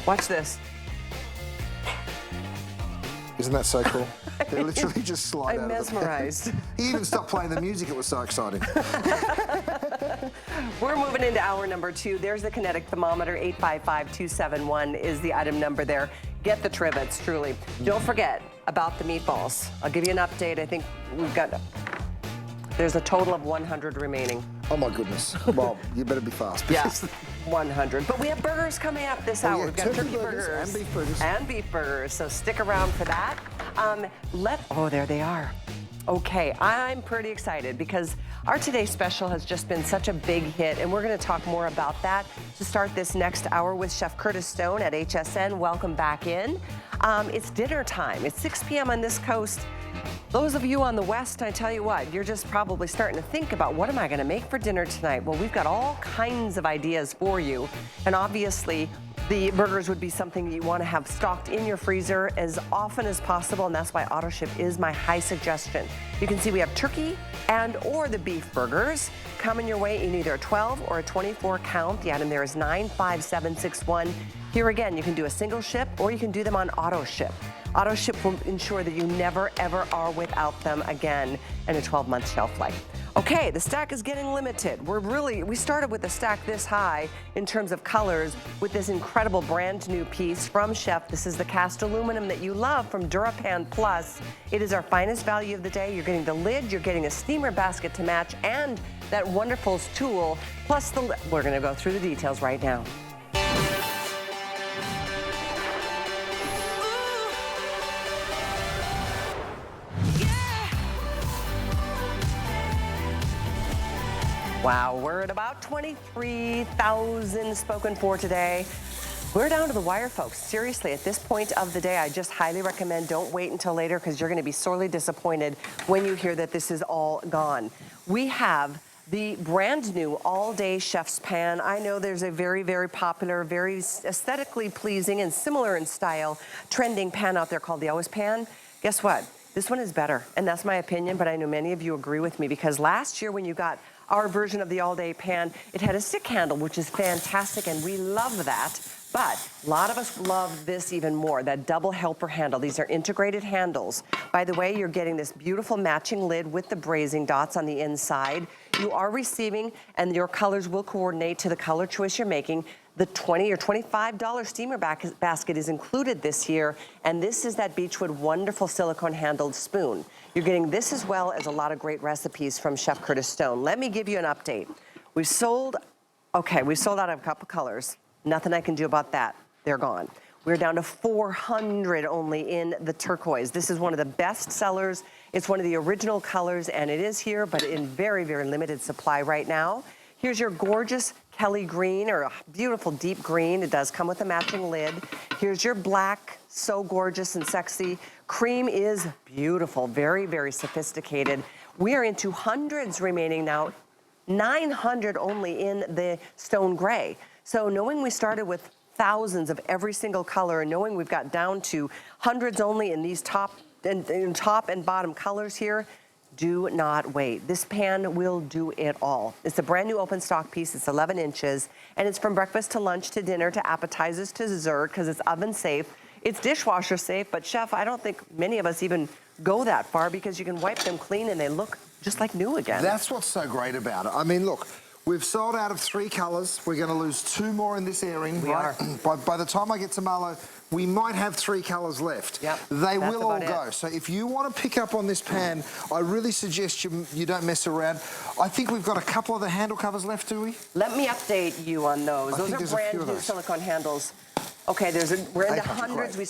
Watch this. Isn't that so cool? They literally just slide I'm out of the mesmerized. He even stopped playing the music. It was so exciting. We're moving into hour number 2. There's the kinetic thermometer. 855-271 is the item number there. Get the trivets, truly. Don't forget about the meatballs. I'll give you an update. I think there's a total of 100 remaining. Oh my goodness. Well, you better be fast. Yeah, 100. But we have burgers coming up this hour. Yeah, We've got turkey burgers and beef burgers. And beef burgers, so stick around for that. Oh, there they are. Okay, I'm pretty excited because our Today Special has just been such a big hit, and we're going to talk more about that to start this next hour with Chef Curtis Stone at HSN. Welcome back in. It's dinner time. It's 6 p.m. on this coast. Those of you on the West, I tell you what, you're just probably starting to think about, what am I going to make for dinner tonight? Well, we've got all kinds of ideas for you, and obviously the burgers would be something you want to have stocked in your freezer as often as possible, and that's why auto ship is my high suggestion. You can see we have turkey and or the beef burgers coming your way in either a 12 or a 24 count. The item there is 95761. Here again, you can do a single ship or you can do them on auto ship. Auto ship will ensure that you never ever are without them again, and a 12-month shelf life. Okay, the stack is getting limited. We started with a stack this high in terms of colors with this incredible brand new piece from Chef. This is the cast aluminum that you love from DuraPan Plus. It is our finest value of the day. You're getting the lid, you're getting a steamer basket to match, and that wonderful tool, plus we're gonna go through the details right now. Wow, we're at about 23,000 spoken for today. We're down to the wire, folks. Seriously, at this point of the day, I just highly recommend don't wait until later because you're going to be sorely disappointed when you hear that this is all gone. We have the brand new all-day chef's pan. I know there's a very, very popular, very aesthetically pleasing and similar in style trending pan out there called the Always Pan. Guess what? This one is better, and that's my opinion, but I know many of you agree with me because last year when you got our version of the all-day pan, it had a stick handle, which is fantastic, and we love that. But a lot of us love this even more, that double helper handle. These are integrated handles. By the way, you're getting this beautiful matching lid with the brazing dots on the inside. You are receiving, and your colors will coordinate to the color choice you're making. The $20 or $25 steamer basket is included this year, and this is that Beechwood wonderful silicone-handled spoon. You're getting this as well as a lot of great recipes from Chef Curtis Stone. Let me give you an update. We've sold out of a couple colors. Nothing I can do about that. They're gone. We're down to 400 only in the turquoise. This is one of the best sellers. It's one of the original colors, and it is here, but in very, very limited supply right now. Here's your gorgeous Kelly green, or a beautiful deep green. It does come with a matching lid. Here's your black, so gorgeous and sexy. Cream is beautiful, very, very sophisticated. We are into hundreds remaining now, 900 only in the stone gray. So knowing we started with thousands of every single color and knowing we've got down to hundreds only in these top and bottom colors here, do not wait. This pan will do it all. It's a brand new open stock piece. It's 11 inches, and it's from breakfast to lunch to dinner to appetizers to dessert because it's oven safe. It's dishwasher safe, but Chef, I don't think many of us even go that far because you can wipe them clean and they look just like new again. That's what's so great about it. I mean, look, we've sold out of 3 colors. We're going to lose 2 more in this airing. We are. By the time I get to Marlo, we might have 3 colors left. Yep, they will all go. It. So if you want to pick up on this pan, I really suggest you don't mess around. I think we've got a couple of the handle covers left, do we? Let me update you on those. Those are brand new silicone handles. Okay, we're into hundreds. We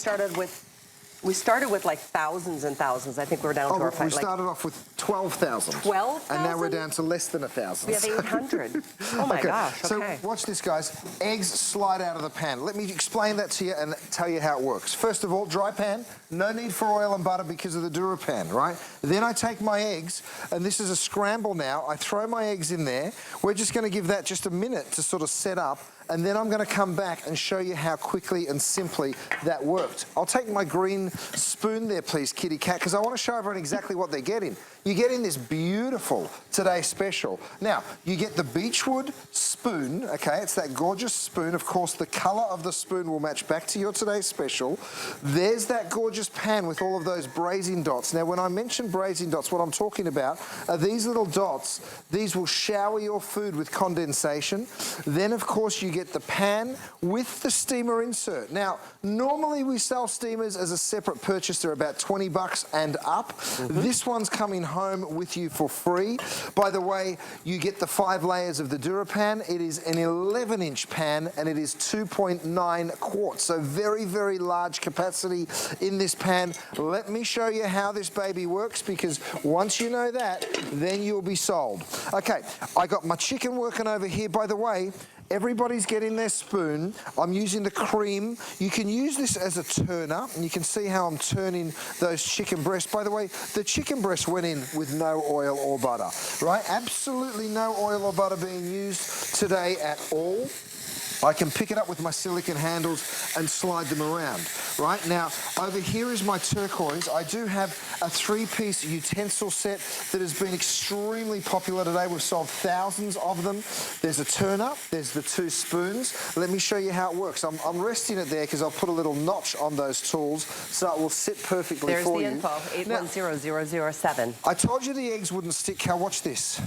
started with like thousands and thousands. I think we're down to our we started off with 12,000. 12,000? And now we're down to less than 1,000. We have 800. Oh my gosh, okay. So watch this, guys. Eggs slide out of the pan. Let me explain that to you and tell you how it works. First of all, dry pan. No need for oil and butter because of the DuraPan, right? Then I take my eggs, and this is a scramble now. I throw my eggs in there. We're just going to give that just a minute to sort of set up, and then I'm gonna come back and show you how quickly and simply that worked. I'll take my green spoon there, please, kitty cat, because I want to show everyone exactly what they're getting. You're getting this beautiful Today Special. Now, you get the beechwood spoon, okay? It's that gorgeous spoon. Of course, the color of the spoon will match back to your Today Special. There's that gorgeous pan with all of those brazing dots. Now, when I mention brazing dots, what I'm talking about are these little dots. These will shower your food with condensation. Then, of course, you get the pan with the steamer insert. Now, normally we sell steamers as a separate purchase. They're about 20 bucks and up. This one's coming home with you for free. By the way, you get the 5 layers of the DuraPan. It is an 11-inch pan and it is 2.9 quarts. So very, very large capacity in this pan. Let me show you how this baby works, because once you know that, then you'll be sold. Okay, I got my chicken working over here. By the way, everybody's getting their spoon. I'm using the cream. You can use this as a turner, and you can see how I'm turning those chicken breasts. By the way, the chicken breast went in with no oil or butter, right? Absolutely no oil or butter being used today at all. I can pick it up with my silicone handles and slide them around. Right now, over here is my turquoise. I do have a 3-piece utensil set that has been extremely popular today. We've sold thousands of them. There's a turner, there's the 2 spoons. Let me show you how it works. I'm resting it there because I'll put a little notch on those tools so it will sit perfectly for you. There's the info, 810007. I told you the eggs wouldn't stick. Now watch this.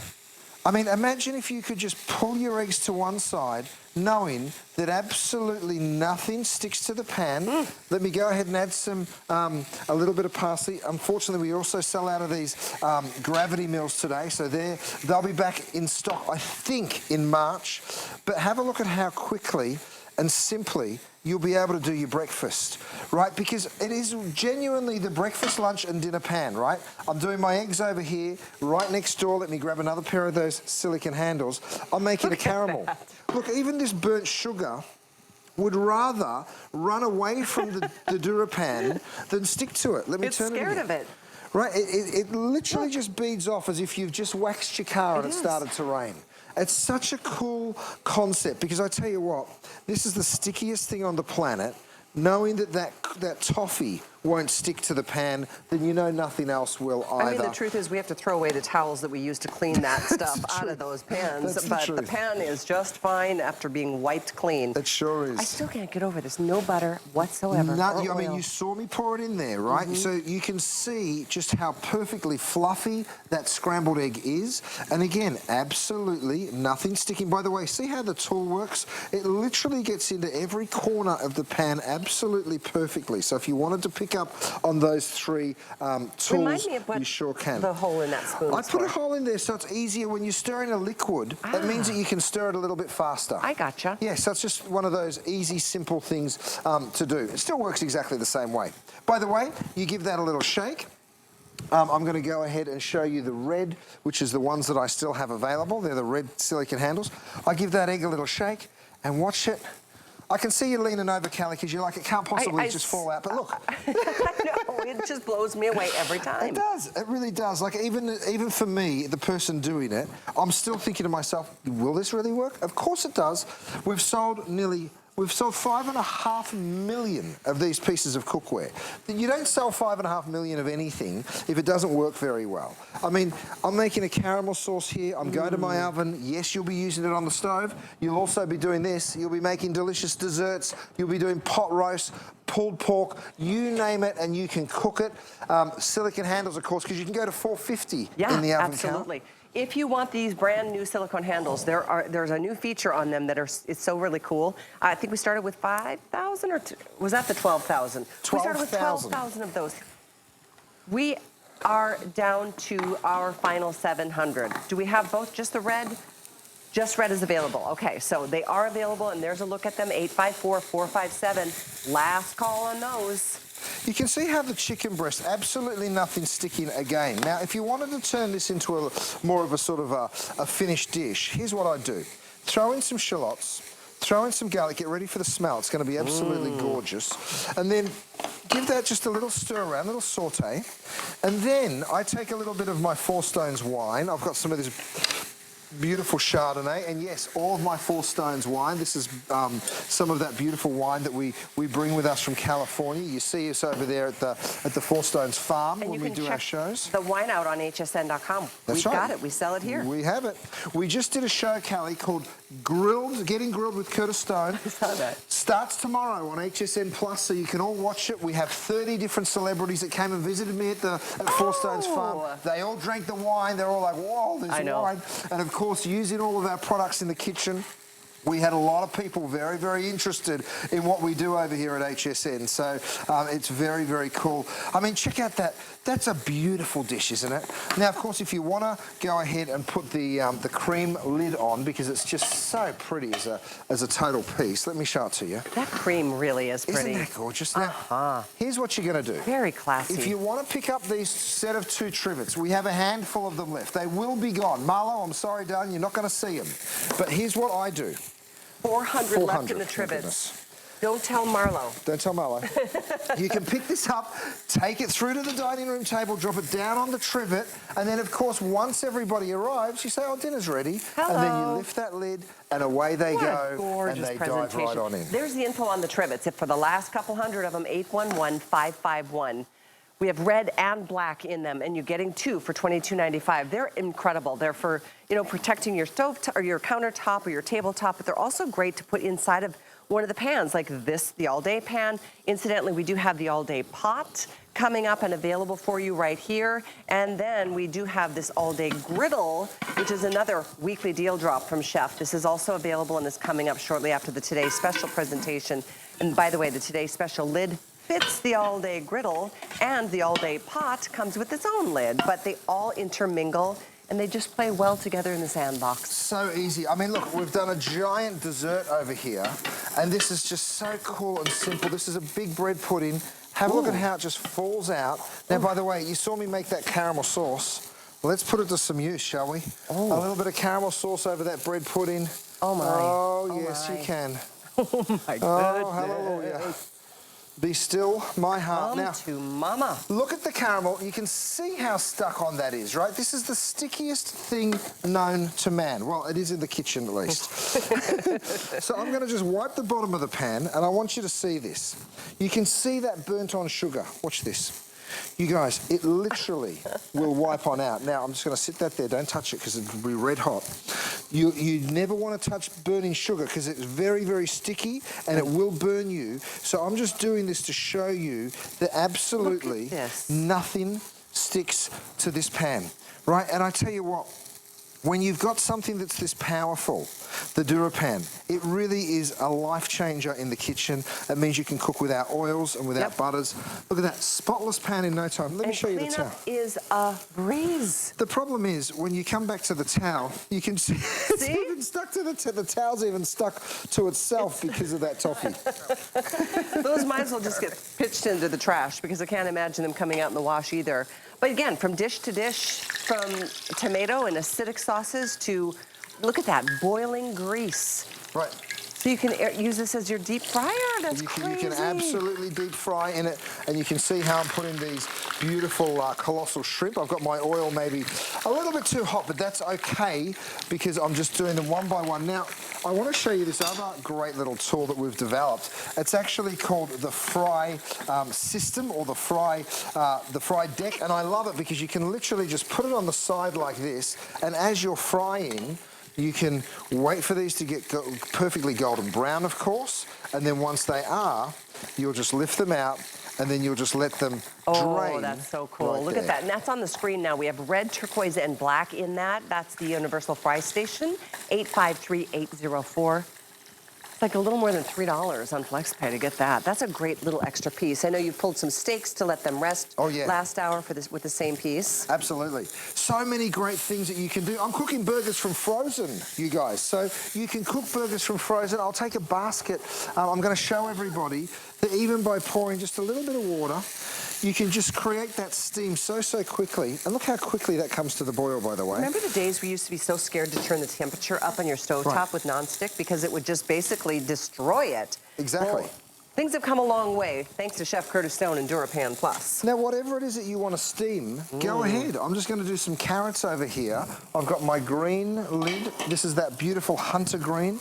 I mean, imagine if you could just pull your eggs to one side, knowing that absolutely nothing sticks to the pan. Let me go ahead and add some, a little bit of parsley. Unfortunately, we also sell out of these gravity mills today, so they'll be back in stock, I think, in March. But have a look at how quickly and simply you'll be able to do your breakfast, right? Because it is genuinely the breakfast, lunch and dinner pan, right? I'm doing my eggs over here, right next door. Let me grab another pair of those silicone handles. I'm making a caramel. Look, even this burnt sugar would rather run away from the DuraPan than stick to it. Let me turn it again. It's scared of it. Right, it literally just beads off as if you've just waxed your car and it started to rain. It's such a cool concept, because I tell you what, this is the stickiest thing on the planet. Knowing that toffee won't stick to the pan, then you know nothing else will either. I mean, the truth is we have to throw away the towels that we use to clean that stuff out of those pans. But the pan is just fine after being wiped clean. It sure is. I still can't get over this. No butter whatsoever. I mean, you saw me pour it in there, right? So you can see just how perfectly fluffy that scrambled egg is. And again, absolutely nothing sticking. By the way, see how the tool works? It literally gets into every corner of the pan absolutely perfectly. So if you wanted to pick up on those 3 tools, Remind me of what you sure can. The hole in that spoon. I put a hole in there so it's easier when you're stirring a liquid. That means that you can stir it a little bit faster. I gotcha. Yeah, so it's just one of those easy, simple things to do. It still works exactly the same way. By the way, you give that a little shake. I'm going to go ahead and show you the red, which is the ones that I still have available. They're the red silicone handles. I give that egg a little shake and watch it. I can see you leaning over, Callie, because you're like, it can't possibly just fall out. But look. I know, it just blows me away every time. It does. It really does. Like, even for me, the person doing it, I'm still thinking to myself, will this really work? Of course it does. We've sold 5.5 million of these pieces of cookware. You don't sell 5.5 million of anything if it doesn't work very well. I mean, I'm making a caramel sauce here. I'm going to my oven. Yes, you'll be using it on the stove. You'll also be doing this. You'll be making delicious desserts. You'll be doing pot roast, pulled pork, you name it, and you can cook it. Silicone handles, of course, because you can go to 450 in the oven. Absolutely. If you want these brand new silicone handles, there's a new feature on them that it's so really cool. I think we started with 5,000, or was that the 12,000? 12,000. We started with 12,000 of those. We are down to our final 700. Do we have both? Just the red? Just red is available. Okay, so they are available, and there's a look at them. 854-457. Last call on those. You can see how the chicken breast, absolutely nothing sticking again. Now, if you wanted to turn this into more of a sort of a finished dish, here's what I do. Throw in some shallots, throw in some garlic, get ready for the smell. It's going to be absolutely gorgeous. And then give that just a little stir around, a little saute. And then I take a little bit of my 4 Stones wine. I've got some of this beautiful Chardonnay, and yes, all of my Four Stones wine. This is some of that beautiful wine that we bring with us from California. You see us over there at the Four Stones farm when we do our shows. The wine out on hsn.com. That's We've right. got it. We sell it here. We have it. We just did a show, Callie, called Getting Grilled with Curtis Stone. I saw that. Starts tomorrow on HSN Plus, so you can all watch it. We have 30 different celebrities that came and visited me at Four Stones farm. They all drank the wine. They're all like, whoa, there's wine. And of course, using all of our products in the kitchen. We had a lot of people very, very interested in what we do over here at HSN. So it's very, very cool. I mean, check out that. That's a beautiful dish, isn't it? Now, of course, if you want to go ahead and put the cream lid on, because it's just so pretty as a total piece. Let me show it to you. That cream really is pretty. Isn't that gorgeous? Now, here's what you're going to do. Very classy. If you want to pick up these set of 2 trivets, we have a handful of them left. They will be gone. Marlo, I'm sorry, darling, you're not going to see them. But here's what I do. 400 left in the trivets. Don't tell Marlo. Don't tell Marlo. You can pick this up, take it through to the dining room table, drop it down on the trivet, and then, of course, once everybody arrives, you say, oh, dinner's ready. Hello. And then you lift that lid, and away they go, and they dive right on in. There's the info on the trivets. If for the last couple hundred of them, 811-551. We have red and black in them, and you're getting 2 for $22.95. They're incredible. They're for, protecting your stove or your countertop or your tabletop, but they're also great to put inside of one of the pans, like this, the all-day pan. Incidentally, we do have the all-day pot coming up and available for you right here. And then we do have this all-day griddle, which is another weekly deal drop from Chef. This is also available and is coming up shortly after the Today Special presentation. And by the way, the Today Special lid fits the all-day griddle, and the all-day pot comes with its own lid, but they all intermingle and they just play well together in the sandbox. So easy. I mean, look, we've done a giant dessert over here, and this is just so cool and simple. This is a big bread pudding. Have a look at how it just falls out. Now, by the way, you saw me make that caramel sauce. Let's put it to some use, shall we? A little bit of caramel sauce over that bread pudding. Oh, my. Oh, yes, you can. Oh, my goodness. Oh, hallelujah. Be still, my heart. Now, to mama. Look at the caramel. You can see how stuck on that is, right? This is the stickiest thing known to man. Well, it is in the kitchen, at least. So I'm going to just wipe the bottom of the pan, and I want you to see this. You can see that burnt-on sugar. Watch this. You guys, it literally will wipe on out. Now, I'm just going to sit that there. Don't touch it because it'll be red hot. You never want to touch burning sugar because it's very, very sticky and it will burn you. So I'm just doing this to show you that absolutely nothing sticks to this pan, right? And I tell you what, when you've got something that's this powerful, the DuraPan, it really is a life changer in the kitchen. That means you can cook without oils and without butters. Look at that, spotless pan in no time. Let me show you the towel. Is a breeze. The problem is when you come back to the towel, you can see it's even stuck to the towel's even stuck to itself because of that toffee. Those might as well just get pitched into the trash because I can't imagine them coming out in the wash either. But again, from dish to dish, from tomato and acidic sauces to, look at that, boiling grease. Right. So you can use this as your deep fryer? That's crazy. You can absolutely deep fry in it, and you can see how I'm putting these beautiful colossal shrimp. I've got my oil maybe a little bit too hot, but that's okay because I'm just doing them one by one. Now, I want to show you this other great little tool that we've developed. It's actually called the Fry System, or the Fry Deck, and I love it because you can literally just put it on the side like this, and as you're frying, you can wait for these to get perfectly golden brown, of course, and then once they are, you'll just lift them out, and then you'll just let them drain. Oh, that's so cool. Look at that. And that's on the screen now. We have red, turquoise, and black in that. That's the Universal Fry Station, 853-804. It's like a little more than $3 on FlexPay to get that. That's a great little extra piece. I know you've pulled some steaks to let them rest last hour for this with the same piece. Absolutely. So many great things that you can do. I'm cooking burgers from frozen, you guys. So you can cook burgers from frozen. I'll take a basket. I'm going to show everybody that even by pouring just a little bit of water, you can just create that steam so quickly. And look how quickly that comes to the boil, by the way. Remember the days we used to be so scared to turn the temperature up on your stovetop with nonstick because it would just basically destroy it? Exactly. Well, Things have come a long way, thanks to Chef Curtis Stone and DuraPan Plus. Now, whatever it is that you want to steam, go ahead. I'm just going to do some carrots over here. I've got my green lid. This is that beautiful hunter green.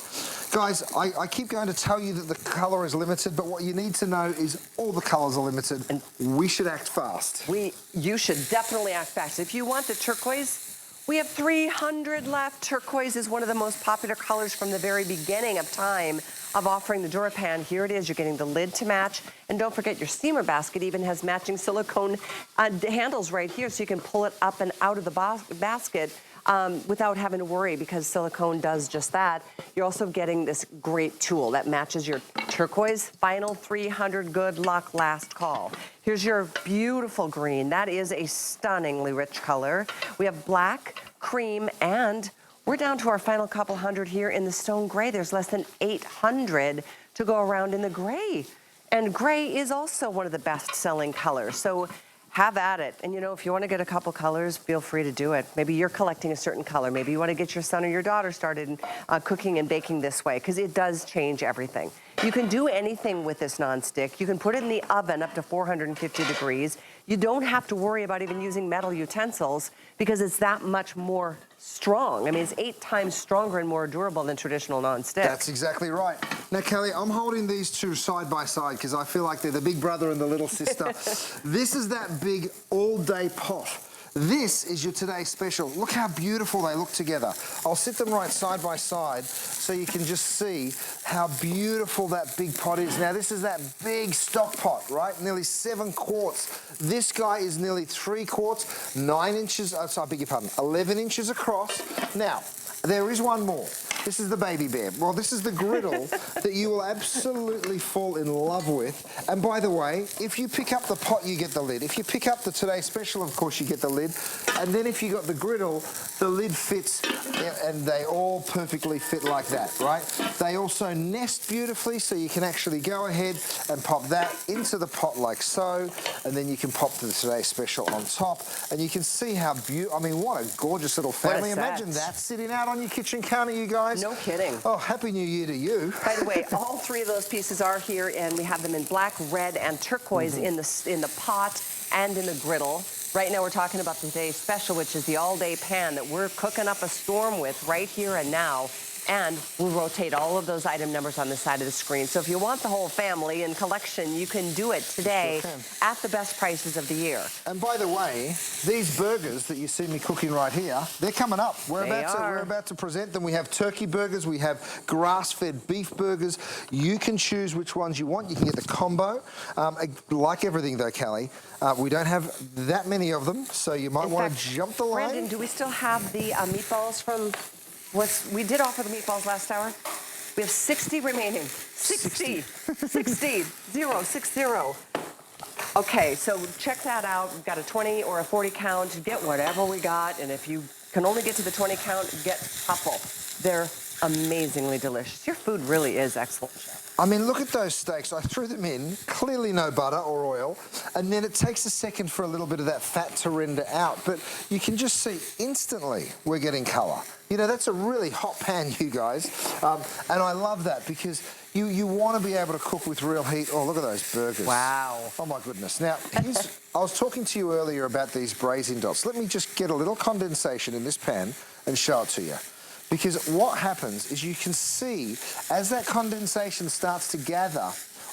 Guys, I keep going to tell you that the colour is limited, but what you need to know is all the colours are limited, and we should act fast. You should definitely act fast. If you want the turquoise, we have 300 left. Turquoise is one of the most popular colors from the very beginning of time of offering the DuraPan. Here it is. You're getting the lid to match. And don't forget, your steamer basket even has matching silicone handles right here, so you can pull it up and out of the basket without having to worry, because silicone does just that. You're also getting this great tool that matches your turquoise. Final 300, good luck, last call. Here's your beautiful green. That is a stunningly rich color. We have black, cream, and we're down to our final couple hundred here in the stone gray. There's less than 800 to go around in the gray. And gray is also one of the best-selling colors. So have at it. And you know, if you want to get a couple colors, feel free to do it. Maybe you're collecting a certain color. Maybe you want to get your son or your daughter started in, cooking and baking this way, because it does change everything. You can do anything with this nonstick. You can put it in the oven up to 450 degrees. You don't have to worry about even using metal utensils, because it's that much more strong. I mean, it's 8 times stronger and more durable than traditional nonstick. That's exactly right. Now, Kelly, I'm holding these two side by side because I feel like they're the big brother and the little sister. This is that big all-day pot. This is your Today Special. Look how beautiful they look together. I'll sit them right side by side so you can just see how beautiful that big pot is. Now, this is that big stock pot, right? Nearly 7 quarts. This guy is nearly 3 quarts, 9 inches, I beg your pardon, 11 inches across. Now, there is one more. This is the baby bear. Well, this is the griddle that you will absolutely fall in love with. And by the way, if you pick up the pot, you get the lid. If you pick up the Today Special, of course, you get the lid. And then if you got the griddle, the lid fits, and they all perfectly fit like that, right? They also nest beautifully, so you can actually go ahead and pop that into the pot like so, and then you can pop the Today Special on top, and you can see how beautiful, I mean, what a gorgeous little family. Imagine that sitting out on your kitchen counter, you guys. No kidding. Oh, Happy New Year to you. By the way, all 3 of those pieces are here, and we have them in black, red, and turquoise in the pot and in the griddle. Right now we're talking about the Today Special, which is the all-day pan that we're cooking up a storm with right here and now. And we'll rotate all of those item numbers on the side of the screen. So if you want the whole family in collection, you can do it today at the best prices of the year. And by the way, these burgers that you see me cooking right here, they're coming up. We're about to present them. We have turkey burgers. We have grass-fed beef burgers. You can choose which ones you want. You can get the combo. Like everything, though, Kelly, we don't have that many of them, so you might want to jump the line. Brandon, do we still have the meatballs from... we did offer the meatballs last hour. We have 60 remaining. 60. 60. 60. Okay, so check that out. We've got a 20 or a 40 count. Get whatever we got. And if you can only get to the 20 count, get a couple. They're amazingly delicious. Your food really is excellent, Chef. I mean, look at those steaks. I threw them in, clearly no butter or oil, and then it takes a second for a little bit of that fat to render out. But you can just see instantly we're getting colour. You know, that's a really hot pan, you guys. And I love that because you want to be able to cook with real heat. Oh, look at those burgers. Wow. Oh, my goodness. Now, I was talking to you earlier about these braising dots. Let me just get a little condensation in this pan and show it to you. Because what happens is you can see, as that condensation starts to gather,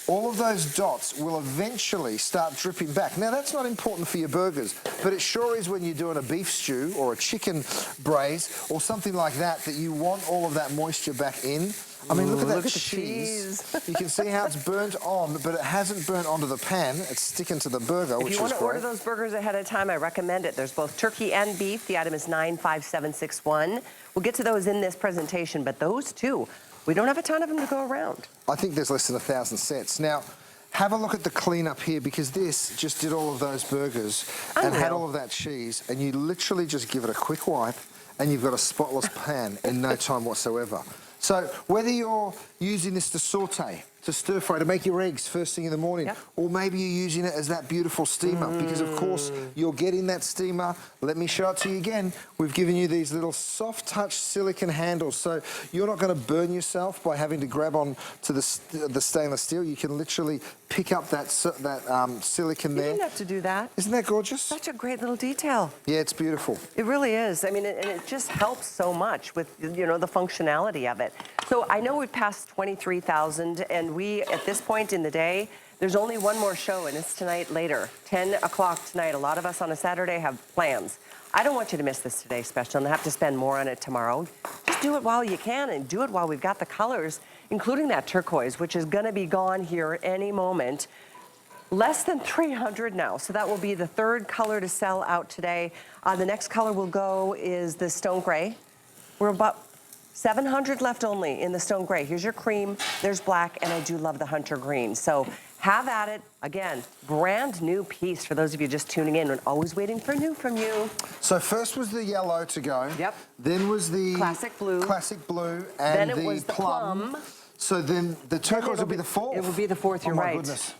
all of those dots will eventually start dripping back. Now, that's not important for your burgers, but it sure is when you're doing a beef stew or a chicken braise or something like that, that you want all of that moisture back in. I mean, look at that cheese. You can see how it's burnt on, but it hasn't burnt onto the pan. It's sticking to the burger, which is great. If you want to order those burgers ahead of time, I recommend it. There's both turkey and beef. The item is 95761. We'll get to those in this presentation, but those two, we don't have a ton of them to go around. I think there's less than 1,000 sets. Now, have a look at the cleanup here, because this just did all of those burgers and had all of that cheese, and you literally just give it a quick wipe, and you've got a spotless pan in no time whatsoever. So whether you're using this to saute, to stir fry, to make your eggs first thing in the morning. Yep. Or maybe you're using it as that beautiful steamer because, of course, you're getting that steamer. Let me show it to you again. We've given you these little soft touch silicone handles, so you're not going to burn yourself by having to grab on to the stainless steel. You can literally pick up that silicone there. You didn't have to do that. Isn't that gorgeous? Such a great little detail. Yeah, it's beautiful. It really is. I mean, and it just helps so much with, you know, the functionality of it. So I know we've passed 23,000, and we, at this point in the day, there's only one more show, and it's tonight later, 10 o'clock tonight. A lot of us on a Saturday have plans. I don't want you to miss this today's special and have to spend more on it tomorrow. Just do it while you can, and do it while we've got the colors, including that turquoise, which is going to be gone here any moment. Less than 300 now, so that will be the third color to sell out today. The next color we'll go is the stone gray. We're about 700 left only in the stone gray. Here's your cream, there's black, and I do love the hunter green. So have at it. Again, brand new piece for those of you just tuning in and always waiting for new from you. So first was the yellow to go. Yep. Then was the classic blue. And then it was the plum. So then the turquoise will be the fourth. It will be the fourth, you're right.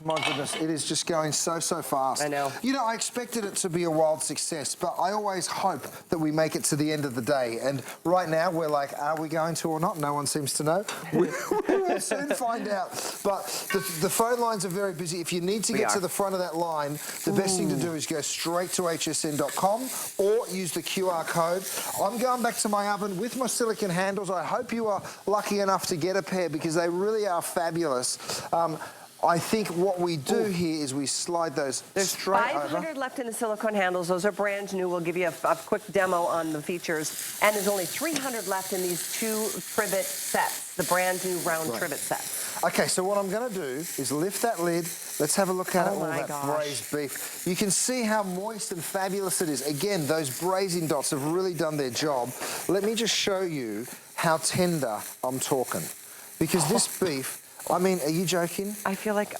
My goodness, it is just going so fast. I know. You know, I expected it to be a wild success, but I always hope that we make it to the end of the day. And right now, we're like, are we going to or not? No one seems to know. We will soon find out. But the phone lines are very busy. If you need to get to the front of that line, the best thing to do is go straight to hsn.com or use the QR code. I'm going back to my oven with my silicone handles. I hope you are lucky enough to get a pair because they really are fabulous. I think what we do here is we slide those straight over. There's 500 left in the silicone handles. Those are brand new. We'll give you a quick demo on the features. And there's only 300 left in these two trivet sets, the brand new round trivet set. Okay, so what I'm going to do is lift that lid. Let's have a look at it. All that gosh. braised beef. You can see how moist and fabulous it is. Again, those braising dots have really done their job. Let me just show you how tender I'm talking. Because this beef, I mean, are you joking? I feel like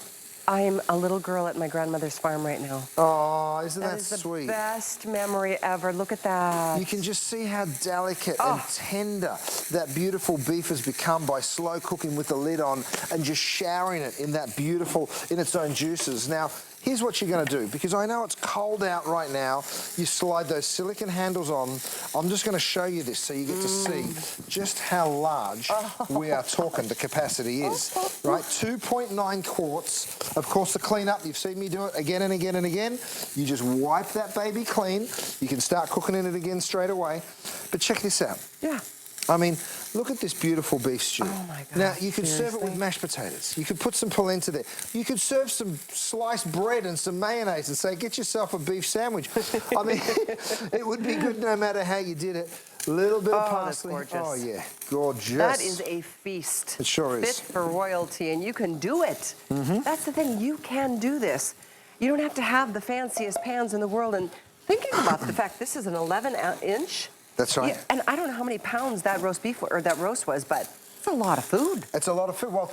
I'm a little girl at my grandmother's farm right now. Oh, isn't that sweet? That is the best memory ever. Look at that. You can just see how delicate and tender that beautiful beef has become by slow cooking with the lid on and just showering it in that beautiful, in its own juices. Now, here's what you're going to do, because I know it's cold out right now. You slide those silicone handles on. I'm just going to show you this so you get to see just how large we are talking the capacity is, right? 2.9 quarts. Of course, the cleanup, you've seen me do it again and again and again. You just wipe that baby clean. You can start cooking in it again straight away. But check this out. Yeah. I mean, look at this beautiful beef stew. Oh my God. Now, you could serve it with mashed potatoes. You could put some polenta there. You could serve some sliced bread and some mayonnaise and say, get yourself a beef sandwich. I mean, it would be good no matter how you did it. A little bit of parsley. That's gorgeous. Oh, yeah, gorgeous. That is a feast. It sure is. Fit for royalty, and you can do it. That's the thing, you can do this. You don't have to have the fanciest pans in the world. And thinking about the fact this is an 11-inch. That's right. Yeah, and I don't know how many pounds that roast beef or that roast was, but it's a lot of food. It's a lot of food. Well,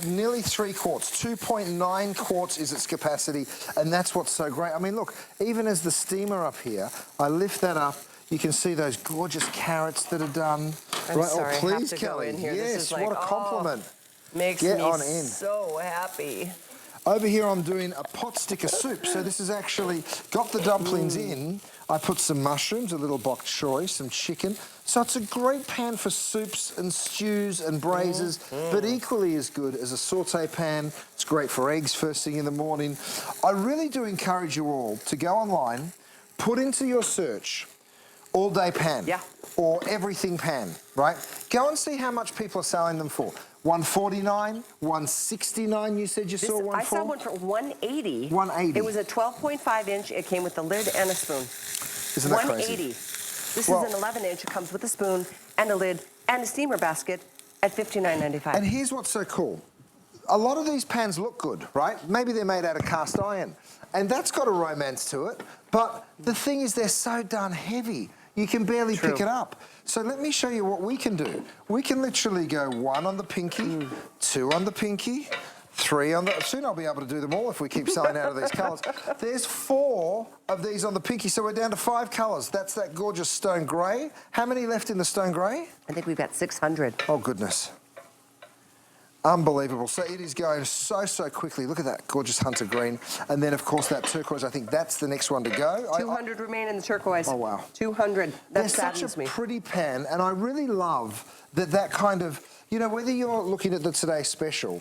nearly 3 quarts. 2.9 quarts is its capacity, and that's what's so great. I mean, look, even as the steamer up here, I lift that up. You can see those gorgeous carrots that are done. I'm sorry, please, I have to Kelly. go in here. Yes, This is like, what a compliment. Makes Get me on in. so happy. Over here, I'm doing a pot sticker soup. So this has actually got the dumplings in. I put some mushrooms, a little bok choy, some chicken. So it's a great pan for soups and stews and braises, but equally as good as a saute pan. It's great for eggs first thing in the morning. I really do encourage you all to go online, put into your search, all-day pan or everything pan, right? Go and see how much people are selling them for. $149, $169, you said you saw one for? I saw one for $180. $180. It was a 12.5 inch. It came with the lid and a spoon. Isn't that $180. crazy? This is an 11 inch. It comes with a spoon and a lid and a steamer basket at $59.95. And here's what's so cool. A lot of these pans look good, right? Maybe they're made out of cast iron. And that's got a romance to it. But the thing is, they're so darn heavy. You can barely pick it up. So let me show you what we can do. We can literally go 1 on the pinky, 2 on the pinky, 3 on the... Soon I'll be able to do them all if we keep selling out of these colours. There's 4 of these on the pinky, so we're down to 5 colours. That's that gorgeous stone grey. How many left in the stone grey? I think we've got 600. Oh, goodness. Unbelievable. So it is going so quickly. Look at that gorgeous hunter green. And then, of course, that turquoise, I think that's the next one to go. 200 remain in the turquoise. Oh, wow. 200. That saddens such me. Pretty pan, and I really love that kind of, you know, whether you're looking at the Today Special,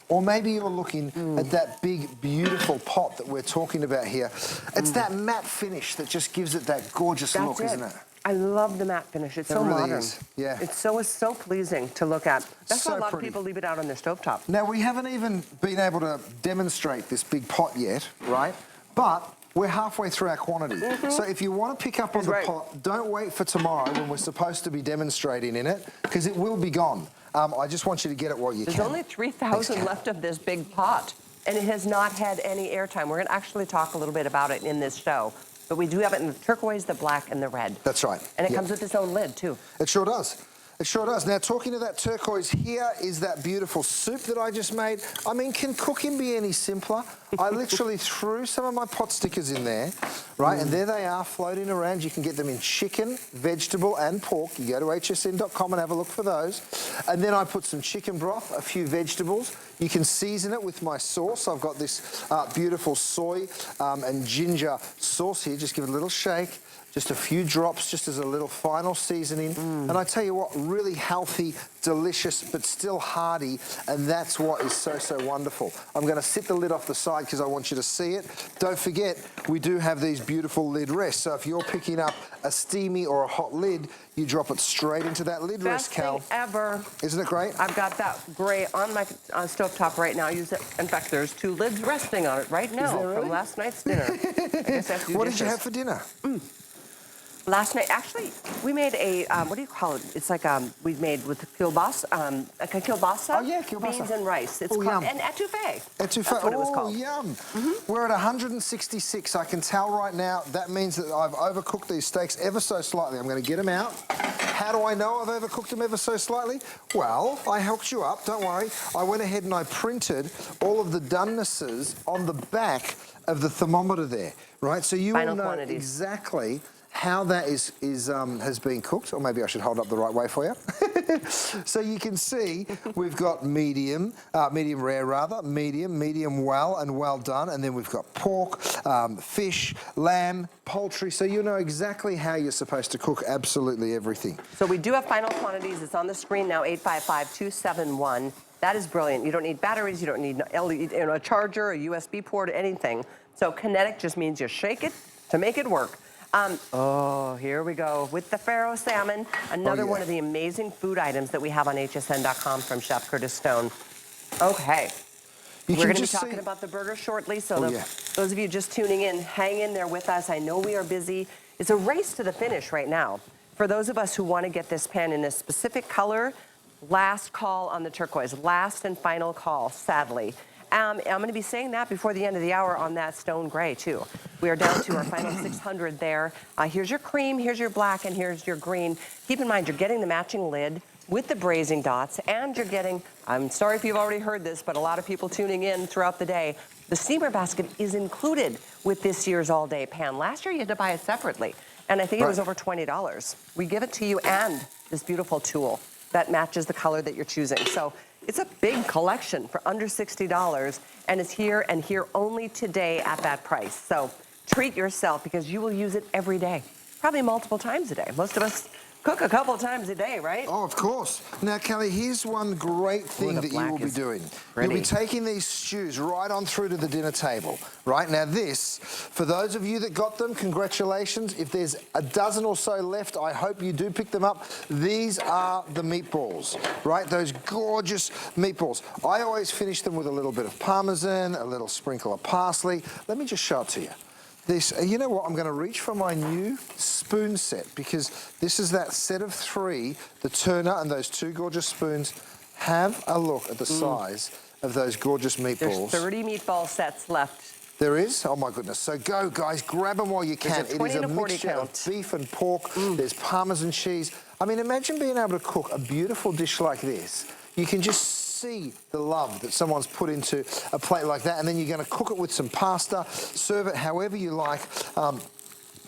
or maybe you're looking at that big, beautiful pot that we're talking about here. It's that matte finish that just gives it that gorgeous look, isn't it? I love the matte finish. It's so really modern. is. Yeah. It's so pleasing to look at. That's So why a lot pretty. of people leave it out on their stovetop. Now, we haven't even been able to demonstrate this big pot yet, right? But we're halfway through our quantity. So if you want to pick up on the pot, don't wait for tomorrow when we're supposed to be demonstrating in it, because it will be gone. I just want you to get it while you can. There's only 3,000 left of this big pot, and it has not had any airtime. We're going to actually talk a little bit about it in this show. But we do have it in the turquoise, the black, and the red. That's right. And it comes with its own lid, too. It sure does. It sure does. Now, talking to that turquoise, here is that beautiful soup that I just made. I mean, can cooking be any simpler? I literally threw some of my pot stickers in there, right? And there they are floating around. You can get them in chicken, vegetable, and pork. You go to hsn.com and have a look for those. And then I put some chicken broth, a few vegetables. You can season it with my sauce. I've got this beautiful soy and ginger sauce here. Just give it a little shake. Just a few drops, just as a little final seasoning. And I tell you what, really healthy, delicious, but still hearty, and that's what is so wonderful. I'm going to sit the lid off the side because I want you to see it. Don't forget, we do have these beautiful lid rests. So if you're picking up a steamy or a hot lid, you drop it straight into that lid rest, Cal. Best thing ever. Isn't it great? I've got that gray on my stovetop right now. Use it. In fact, there's 2 lids resting on it right now from last night's dinner. I guess I have to do What dishes. did you have for dinner? Last night, actually, we made a, what do you call it? It's like we made with kielbasa, like a kielbasa. Oh, yeah, kielbasa. Beans and rice. It's Yum. called, and etouffee. Etouffee. That's what it was called. Yum. We're at 166. I can tell right now that means that I've overcooked these steaks ever so slightly. I'm going to get them out. How do I know I've overcooked them ever so slightly? Well, I helped you up, don't worry. I went ahead and I printed all of the donenesses on the back of the thermometer there, right? So you will know exactly how that has been cooked, or maybe I should hold up the right way for you. So you can see we've got medium rare rather, medium well, and well done, and then we've got pork, fish, lamb, poultry, so you know exactly how you're supposed to cook absolutely everything. So we do have final quantities. It's on the screen now, 855-271. That is brilliant. You don't need batteries, you don't need a charger, a USB port, anything. So kinetic just means you shake it to make it work. Oh, here we go with the Pharaoh salmon, another one of the amazing food items that we have on hsn.com from Chef Curtis Stone. Okay, we're going to be talking about the burger shortly, so those of you just tuning in, hang in there with us. I know we are busy. It's a race to the finish right now. For those of us who want to get this pan in a specific color, last call on the turquoise, last and final call, sadly. I'm going to be saying that before the end of the hour on that stone gray, too. We are down to our final 600 there. Here's your cream, here's your black, and here's your green. Keep in mind, you're getting the matching lid with the brazing dots, and you're getting, I'm sorry if you've already heard this, but a lot of people tuning in throughout the day, the steamer basket is included with this year's all-day pan. Last year, you had to buy it separately, and I think it was over $20. We give it to you and this beautiful tool that matches the color that you're choosing. So it's a big collection for under $60, and it's here and here only today at that price. So treat yourself because you will use it every day, probably multiple times a day. Most of us cook a couple of times a day, right? Oh, of course. Now, Kelly, here's one great thing that you will be doing. You'll be taking these stews right on through to the dinner table, right? Now, this, for those of you that got them, congratulations. If there's a dozen or so left, I hope you do pick them up. These are the meatballs, right? Those gorgeous meatballs. I always finish them with a little bit of Parmesan, a little sprinkle of parsley. Let me just show it to you. This, you know what, I'm going to reach for my new spoon set because this is that set of 3, the turner and those 2 gorgeous spoons. Have a look at the size of those gorgeous meatballs. There's 30 meatball sets left. There is? Oh my goodness. So go, guys, grab them while you can. It is a mixture of beef and pork. There's Parmesan cheese. I mean, imagine being able to cook a beautiful dish like this. You can just see the love that someone's put into a plate like that, and then you're going to cook it with some pasta, serve it however you like,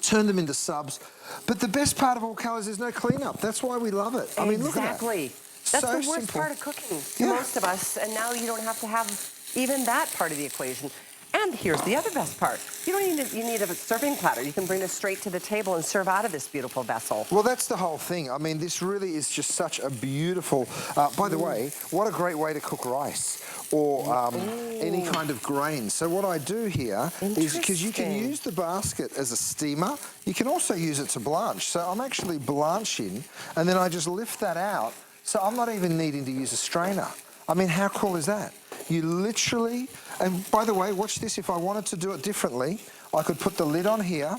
turn them into subs. But the best part of all, Cal, is there's no cleanup. That's why we love it. I mean, look at that. That's So the worst simple. part of cooking to most of us, and now you don't have to have even that part of the equation. And here's the other best part. You don't need you need a serving platter. You can bring this straight to the table and serve out of this beautiful vessel. Well, that's the whole thing. I mean, this really is just such a beautiful, by the way, what a great way to cook rice or any kind of grain. So what I do here is, because you can use the basket as a steamer, you can also use it to blanch. So I'm actually blanching, and then I just lift that out. So I'm not even needing to use a strainer. I mean, how cool is that? You literally, and by the way, watch this, if I wanted to do it differently, I could put the lid on here.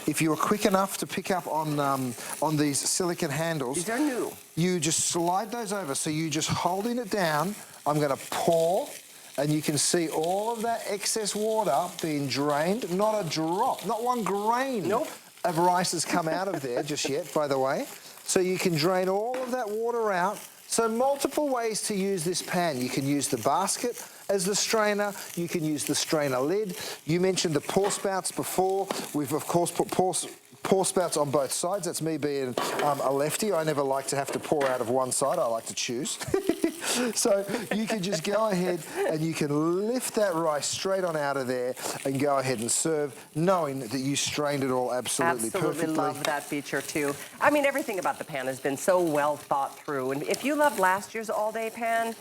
If you were quick enough to pick up on these silicone handles. These are new. You just slide those over, so you just holding it down. I'm gonna pour, and you can see all of that excess water being drained. Not a drop, not one grain of rice has come out of there just yet, by the way. So you can drain all of that water out. So multiple ways to use this pan. You can use the basket as the strainer. You can use the strainer lid. You mentioned the pour spouts before. We've of course put pour spouts on both sides. That's me being a lefty. I never like to have to pour out of one side. I like to choose. So you can just go ahead and you can lift that rice straight on out of there and go ahead and serve, knowing that you strained it all absolutely perfectly. Love that feature too. I mean, everything about the pan has been so well thought through. And if you loved last year's all-day pan,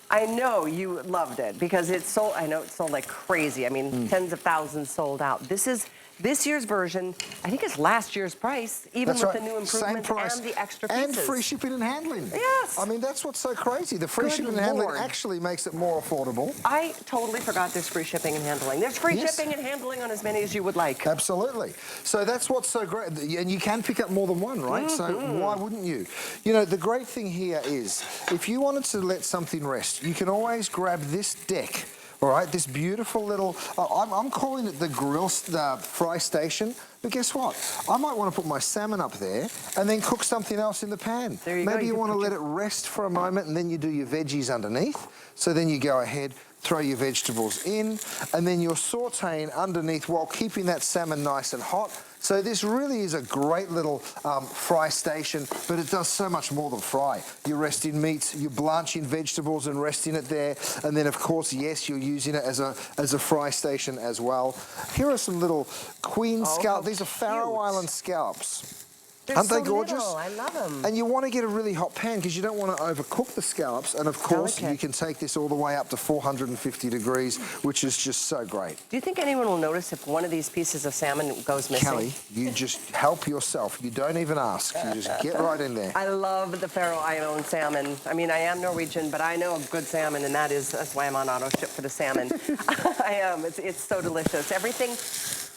I know you loved it because it's sold. I know it sold like crazy. I mean, tens of thousands sold out. This is this year's version. I think it's last year's price, even with the new improvements and the extra pieces. And free shipping and handling. Yes. I mean, that's what's so crazy. The free shipping and handling actually makes it more affordable. I totally forgot there's free shipping and handling. There's free shipping and handling on as many as you would like. Absolutely. So that's what's so great. And you can pick up more than one, right? So why wouldn't you? You know, the great thing here is, if you wanted to let something rest, you can always grab this deck. All right, this beautiful little, I'm calling it the fry station, but guess what? I might want to put my salmon up there and then cook something else in the pan. There you go. Maybe you want to let it rest for a moment and then you do your veggies underneath. So then you go ahead, throw your vegetables in, and then you're sauteing underneath while keeping that salmon nice and hot. So this really is a great little fry station, but it does so much more than fry. You're resting meats, you're blanching vegetables and resting it there, and then of course, yes, you're using it as a fry station as well. Here are some little queen scallops. These are Faroe Island scallops. Aren't they gorgeous? Little. I love them. And you want to get a really hot pan because you don't want to overcook the scallops. And of course, you can take this all the way up to 450 degrees, which is just so great. Do you think anyone will notice if one of these pieces of salmon goes missing? Kelly, you just help yourself. You don't even ask. You just get right in there. I love the Faroe Island salmon. I mean, I am Norwegian, but I know good salmon, and that's why I'm on auto ship for the salmon. I am. It's so delicious. Everything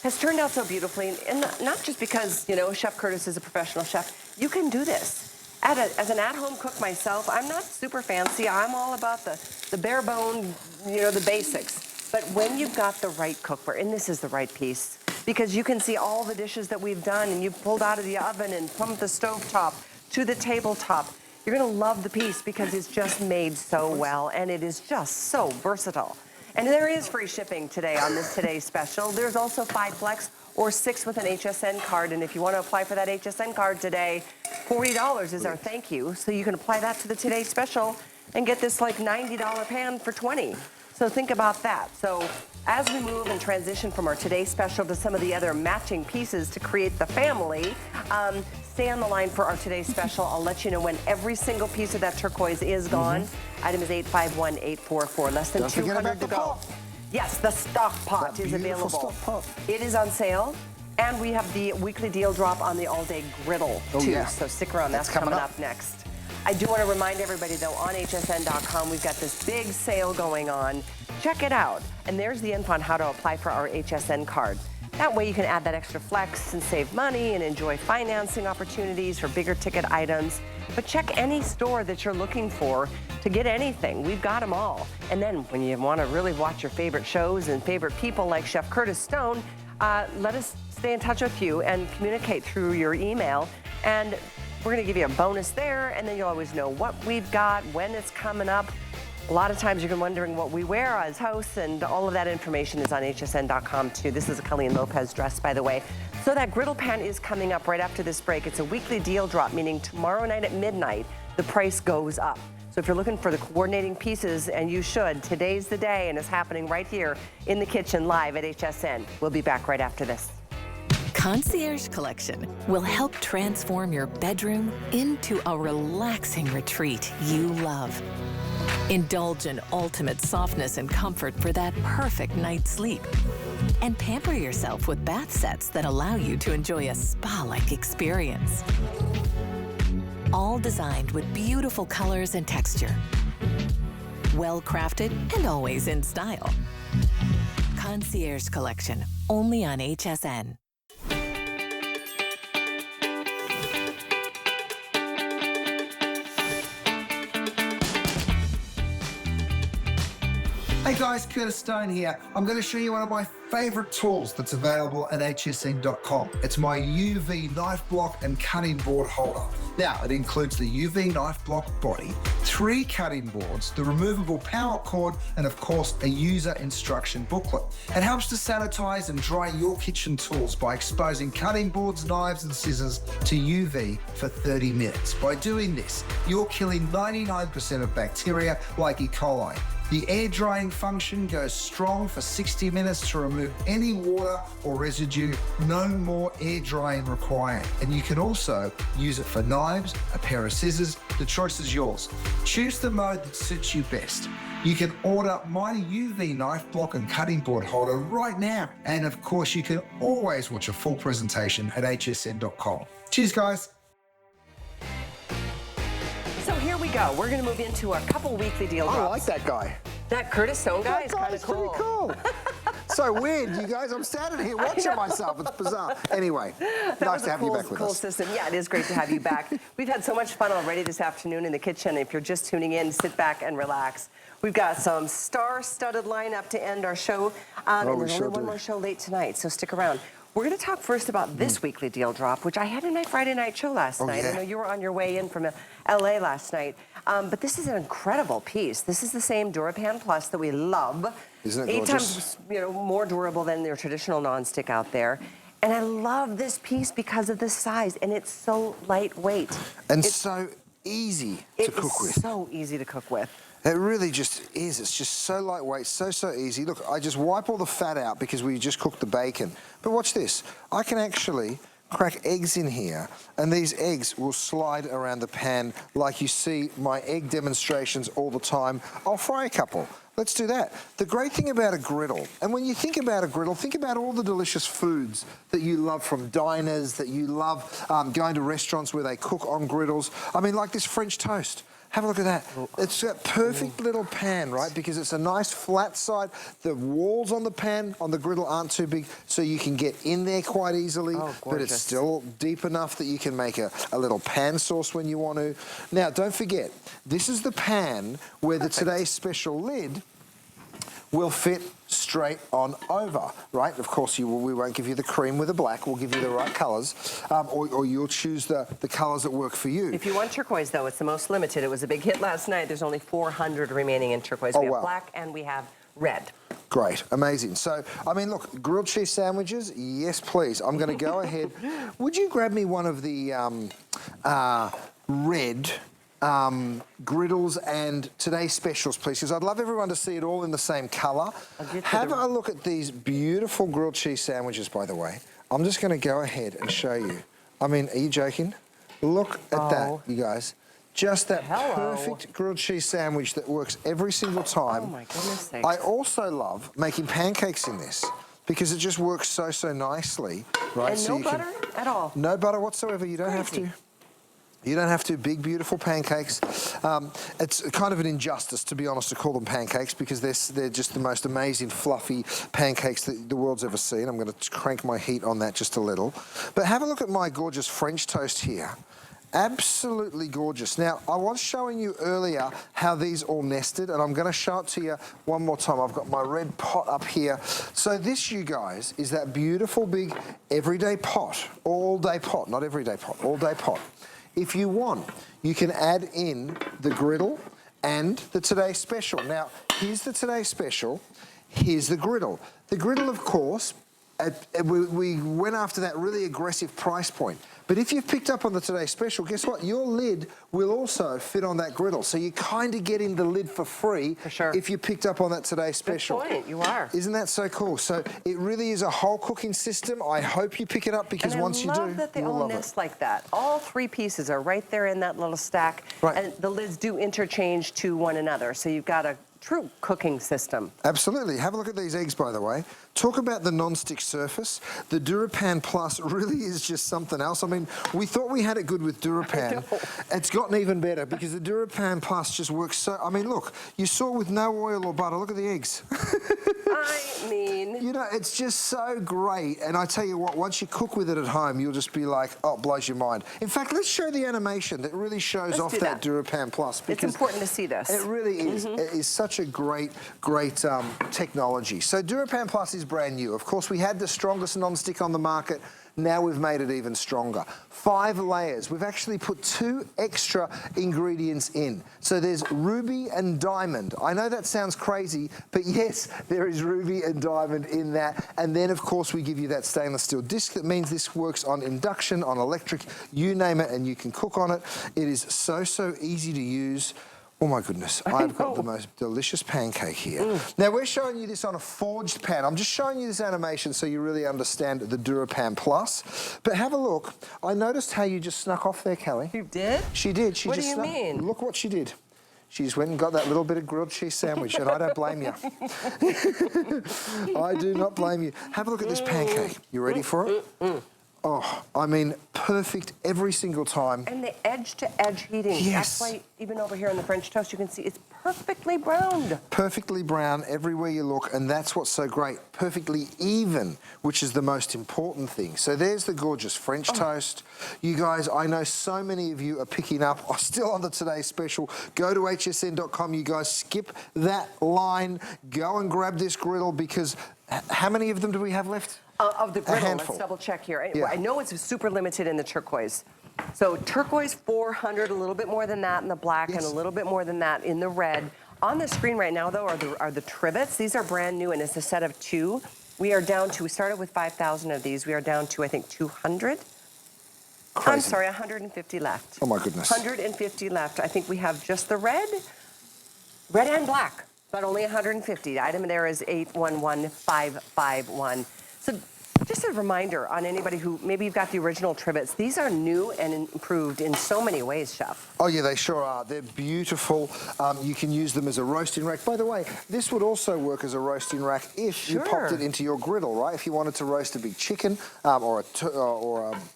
has turned out so beautifully, and not just because, you know, Chef Curtis is a professional chef. You can do this. As an at-home cook myself, I'm not super fancy. I'm all about the bare bone, you know, the basics. But when you've got the right cookware, and this is the right piece, because you can see all the dishes that we've done, and you've pulled out of the oven and from the stovetop to the tabletop, you're gonna love the piece because it's just made so well, and it is just so versatile. And there is free shipping today on this Today's Special. There's also 5 Flex or 6 with an HSN card. And if you want to apply for that HSN card today, $40 is our thank you. So you can apply that to the Today's Special and get this like $90 pan for $20. So think about that. So as we move and transition from our Today's Special to some of the other matching pieces to create the family, stay on the line for our Today's Special. I'll let you know when every single piece of that turquoise is gone. Item is 851844. Less than 200 to go. Yes, the stock pot is available. Stock pot. It is on sale. And we have the weekly deal drop on the all-day griddle, too. So stick around. That's coming up next. I do want to remind everybody, though, on hsn.com, we've got this big sale going on. Check it out. And there's the info on how to apply for our HSN card. That way you can add that extra flex and save money and enjoy financing opportunities for bigger ticket items. But check any store that you're looking for to get anything. We've got them all. And then when you want to really watch your favorite shows and favorite people like Chef Curtis Stone, let us stay in touch with you and communicate through your email. And we're going to give you a bonus there, and then you'll always know what we've got, when it's coming up. A lot of times you're wondering what we wear as hosts, and all of that information is on hsn.com too. This is a Colleen Lopez dress, by the way. So that griddle pan is coming up right after this break. It's a weekly deal drop, meaning tomorrow night at midnight, the price goes up. So if you're looking for the coordinating pieces, and you should, today's the day, and it's happening right here in the kitchen live at HSN. We'll be back right after this. Concierge Collection will help transform your bedroom into a relaxing retreat you love. Indulge in ultimate softness and comfort for that perfect night's sleep. And pamper yourself with bath sets that allow you to enjoy a spa-like experience. All designed with beautiful colors and texture. Well crafted and always in style. Concierge Collection, only on HSN. Hey guys, Curtis Stone here. I'm going to show you one of my favorite tools that's available at hsn.com. It's my UV knife block and cutting board holder. Now, it includes the UV knife block body, 3 cutting boards, the removable power cord, and of course, a user instruction booklet. It helps to sanitize and dry your kitchen tools by exposing cutting boards, knives, and scissors to UV for 30 minutes. By doing this, you're killing 99% of bacteria like E. coli. The air drying function goes strong for 60 minutes to remove any water or residue. No more air drying required. And you can also use it for knives, a pair of scissors. The choice is yours. Choose the mode that suits you best. You can order my UV knife block and cutting board holder right now. And of course, you can always watch a full presentation at hsn.com. Cheers, guys. So here we go. We're going to move into a couple weekly deal drops. I like that guy. That Curtis Stone guy is kind of cool. Pretty cool. So weird, you guys. I'm standing here watching myself. It's bizarre. Anyway, nice to have you back with us. Cool system. Yeah, it is great to have you back. We've had so much fun already this afternoon in the kitchen. If you're just tuning in, sit back and relax. We've got some star-studded lineup to end our show. And there's only one more show late tonight, so stick around. We're going to talk first about this weekly deal drop, which I had in my Friday night show last night. Yeah. I know you were on your way in from LA last night. But this is an incredible piece. This is the same DuraPan Plus that we love. Isn't it 8 gorgeous? times more durable than their traditional nonstick out there. And I love this piece because of the size, and it's so lightweight. And it's so easy to cook with. It's so easy to cook with. It really just is. It's just so lightweight, so easy. Look, I just wipe all the fat out because we just cooked the bacon. But watch this. I can actually crack eggs in here, and these eggs will slide around the pan like you see my egg demonstrations all the time. I'll fry a couple. Let's do that. The great thing about a griddle, and when you think about a griddle, think about all the delicious foods that you love from diners, that you love going to restaurants where they cook on griddles. I mean, like this French toast. Have a look at that. It's that perfect little pan, right? Because it's a nice flat side. The walls on the pan, on the griddle, aren't too big, so you can get in there quite easily. But it's still deep enough that you can make a little pan sauce when you want to. Now, don't forget, this is the pan where the Today's Special lid will fit straight on over, right? Of course, we won't give you the cream with the black. We'll give you the right colours, or you'll choose the colours that work for you. If you want turquoise, though, it's the most limited. It was a big hit last night. There's only 400 remaining in turquoise. We have black and we have red. Great, amazing. So, I mean, look, grilled cheese sandwiches, yes, please. I'm going to go ahead. Would you grab me one of the red griddles and Today's Specials, please, because I'd love everyone to see it all in the same colour. Have a look at these beautiful grilled cheese sandwiches, by the way. I'm just going to go ahead and show you. I mean, are you joking? Look at that, you guys. Just that perfect grilled cheese sandwich that works every single time. Oh, my goodness sakes. I also love making pancakes in this because it just works so nicely, right? And so no butter at all? No butter whatsoever. You don't have to. You don't have to. Big, beautiful pancakes. It's kind of an injustice, to be honest, to call them pancakes because they're just the most amazing, fluffy pancakes that the world's ever seen. I'm going to crank my heat on that just a little. But have a look at my gorgeous French toast here. Absolutely gorgeous. Now, I was showing you earlier how these all nested, and I'm going to show it to you one more time. I've got my red pot up here. So this, you guys, is that beautiful, big, everyday pot, all-day pot, not everyday pot, all-day pot. If you want, you can add in the griddle and the Today's Special. Now, here's the Today's Special. Here's the griddle. The griddle, of course, we went after that really aggressive price point. But if you've picked up on the Today Special, guess what? Your lid will also fit on that griddle. So you're kind of getting the lid for free for sure. if you picked up on that Today Special. Good point, you are. Isn't that so cool? So it really is a whole cooking system. I hope you pick it up because once you do, I love that they all nest like that. All three pieces are right there in that little stack. Right. And the lids do interchange to one another. So you've got a true cooking system. Absolutely. Have a look at these eggs, by the way. Talk about the non-stick surface. The DuraPan Plus really is just something else. I mean, we thought we had it good with DuraPan. It's gotten even better because the DuraPan Plus just works so... I mean, look, you saw with no oil or butter. Look at the eggs. I mean... You know, it's just so great. And I tell you what, once you cook with it at home, you'll just be like, oh, it blows your mind. In fact, let's show the animation that really shows off that DuraPan Plus. It's important to see this. It really is. It is such a great technology. So DuraPan Plus is brand new. Of course, we had the strongest non-stick on the market. Now we've made it even stronger. 5 layers. We've actually put 2 extra ingredients in. So there's ruby and diamond. I know that sounds crazy, but yes, there is ruby and diamond in that. And then, of course, we give you that stainless steel disc. That means this works on induction, on electric, you name it, and you can cook on it. It is so easy to use. Oh my goodness, I've got the most delicious pancake here. Now we're showing you this on a forged pan. I'm just showing you this animation so you really understand the DuraPan Plus. But have a look. I noticed how you just snuck off there, Kelly. You did? She did. She what just do you mean? Look what she did. She just went and got that little bit of grilled cheese sandwich, and I don't blame you. I do not blame you. Have a look at this pancake. You ready for it? Oh, I mean, perfect every single time. And the edge-to-edge heating. Yes. That's why even over here in the French toast, you can see it's perfectly browned. Perfectly brown everywhere you look, and that's what's so great. Perfectly even, which is the most important thing. So there's the gorgeous French toast. You guys, I know so many of you are picking up, still on the Today Special. Go to hsn.com, you guys, skip that line. Go and grab this griddle because how many of them do we have left? Of the griddle, A handful. let's double check here. Yeah. I know it's super limited in the turquoise. So turquoise 400, a little bit more than that in the black, and a little bit more than that in the red. On the screen right now, though, are the trivets. These are brand new, and it's a set of 2. We are down to, we started with 5,000 of these. We are down to, I think, 200. Crazy. I'm sorry, 150 left. Oh my goodness. 150 left. I think we have just the red and black, but only 150. The item there is 811551. So just a reminder on anybody who, maybe you've got the original trivets. These are new and improved in so many ways, Chef. Oh yeah, they sure are. They're beautiful. You can use them as a roasting rack. By the way, this would also work as a roasting rack if you popped it into your griddle, right? If you wanted to roast a big chicken or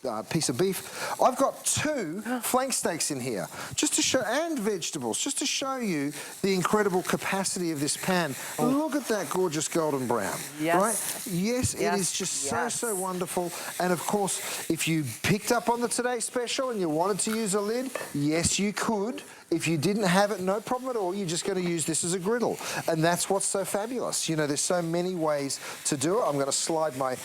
a piece of beef. I've got 2 flank steaks in here, just to show, and vegetables, just to show you the incredible capacity of this pan. Look at that gorgeous golden brown, right? Yes, it is just so wonderful. And of course, if you picked up on the Today Special and you wanted to use a lid, yes, you could. If you didn't have it, no problem at all. You're just going to use this as a griddle. And that's what's so fabulous. You know, there's so many ways to do it. I'm going to slide my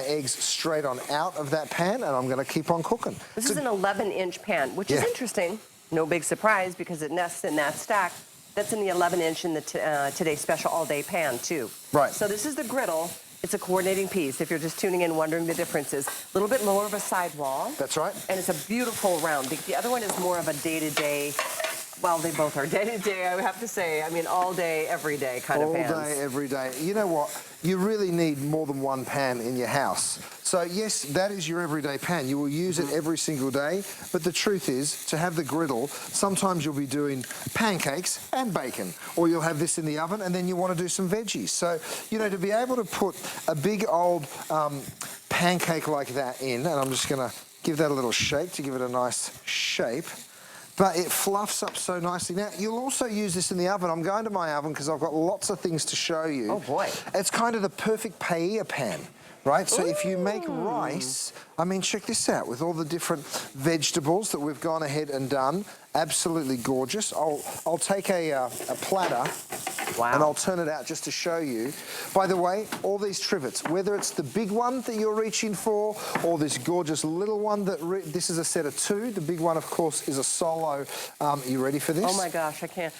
eggs straight on out of that pan, and I'm going to keep on cooking. This is an 11-inch pan, which is interesting. No big surprise because it nests in that stack. That's in the 11-inch in the Today Special all-day pan, too. Right. So this is the griddle. It's a coordinating piece, if you're just tuning in wondering the differences. A little bit lower of a sidewall. That's right. And it's a beautiful round. The other one is more of a day-to-day, well, they both are day-to-day, I would have to say. I mean, all day, every day kind of pans. All day, every day. You know what? You really need more than one pan in your house. So yes, that is your everyday pan. You will use it every single day. But the truth is, to have the griddle, sometimes you'll be doing pancakes and bacon, or you'll have this in the oven and then you want to do some veggies. So, you know, to be able to put a big old pancake like that in, and I'm just going to give that a little shake to give it a nice shape. But it fluffs up so nicely. Now, you'll also use this in the oven. I'm going to my oven because I've got lots of things to show you. Oh, boy. It's kind of the perfect paella pan, right? So if you make rice, I mean, check this out. With all the different vegetables that we've gone ahead and done, absolutely gorgeous. I'll take a platter. Wow. And I'll turn it out just to show you. By the way, all these trivets, whether it's the big one that you're reaching for or this gorgeous little one, this is a set of 2. The big one, of course, is a solo. Are you ready for this? Oh, my gosh, I can't.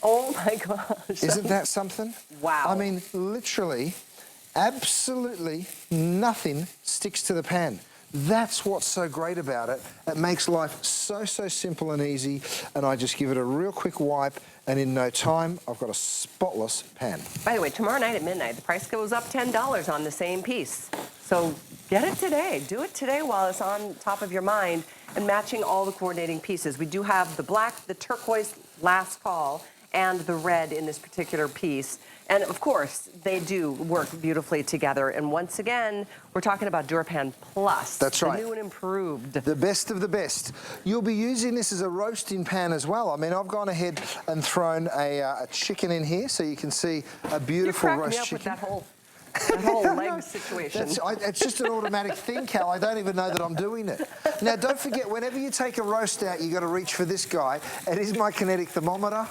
Oh my gosh. Isn't that something? Wow. I mean, literally, Absolutely nothing sticks to the pan. That's what's so great about it. It makes life so simple and easy, and I just give it a real quick wipe, and in no time, I've got a spotless pan. By the way, tomorrow night at midnight, the price goes up $10 on the same piece. So get it today. Do it today while it's on top of your mind and matching all the coordinating pieces. We do have the black, the turquoise last call, and the red in this particular piece. And of course, they do work beautifully together. And once again, we're talking about DuraPan Plus. That's right. The new and improved. The best of the best. You'll be using this as a roasting pan as well. I mean, I've gone ahead and thrown a chicken in here so you can see a beautiful roast chicken. That whole leg situation. It's just an automatic thing, Cal. I don't even know that I'm doing it. Now, don't forget, whenever you take a roast out, you've got to reach for this guy. It is my kinetic thermometer,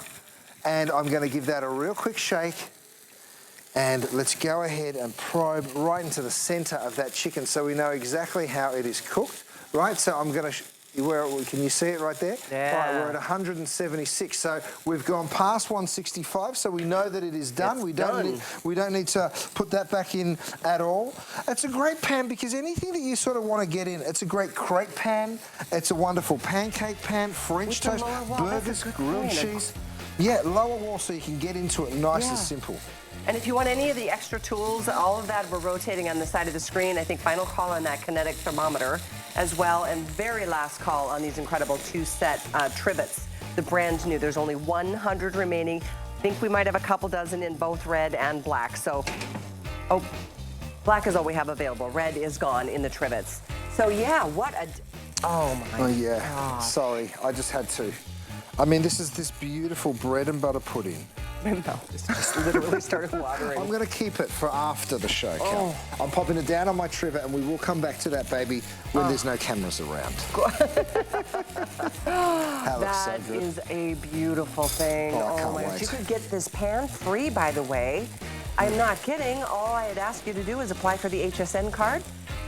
and I'm going to give that a real quick shake. And let's go ahead and probe right into the center of that chicken so we know exactly how it is cooked, right? So I'm going to... can you see it right there? Yeah. Right, we're at 176, so we've gone past 165, so we know that it is done. We don't need to put that back in at all. It's a great pan because anything that you sort of want to get in, it's a great crepe pan, it's a wonderful pancake pan, French toast, burgers, grilled cheese. Yeah, lower wall so you can get into it nice and simple. And if you want any of the extra tools, all of that we're rotating on the side of the screen. I think final call on that kinetic thermometer as well, and very last call on these incredible two-set trivets. The brand new. There's only 100 remaining. I think we might have a couple dozen in both red and black. So, black is all we have available. Red is gone in the trivets. So yeah, what a... Oh my God. Sorry, I just had to. I mean, this is this beautiful bread and butter pudding. My mouth just literally started watering. I'm going to keep it for after the show, Cal. I'm popping it down on my trivet, and we will come back to that, baby, when there's no cameras around. That is a beautiful thing. Oh, my gosh. You could get this pan free, by the way. I'm not kidding. All I had asked you to do is apply for the HSN card.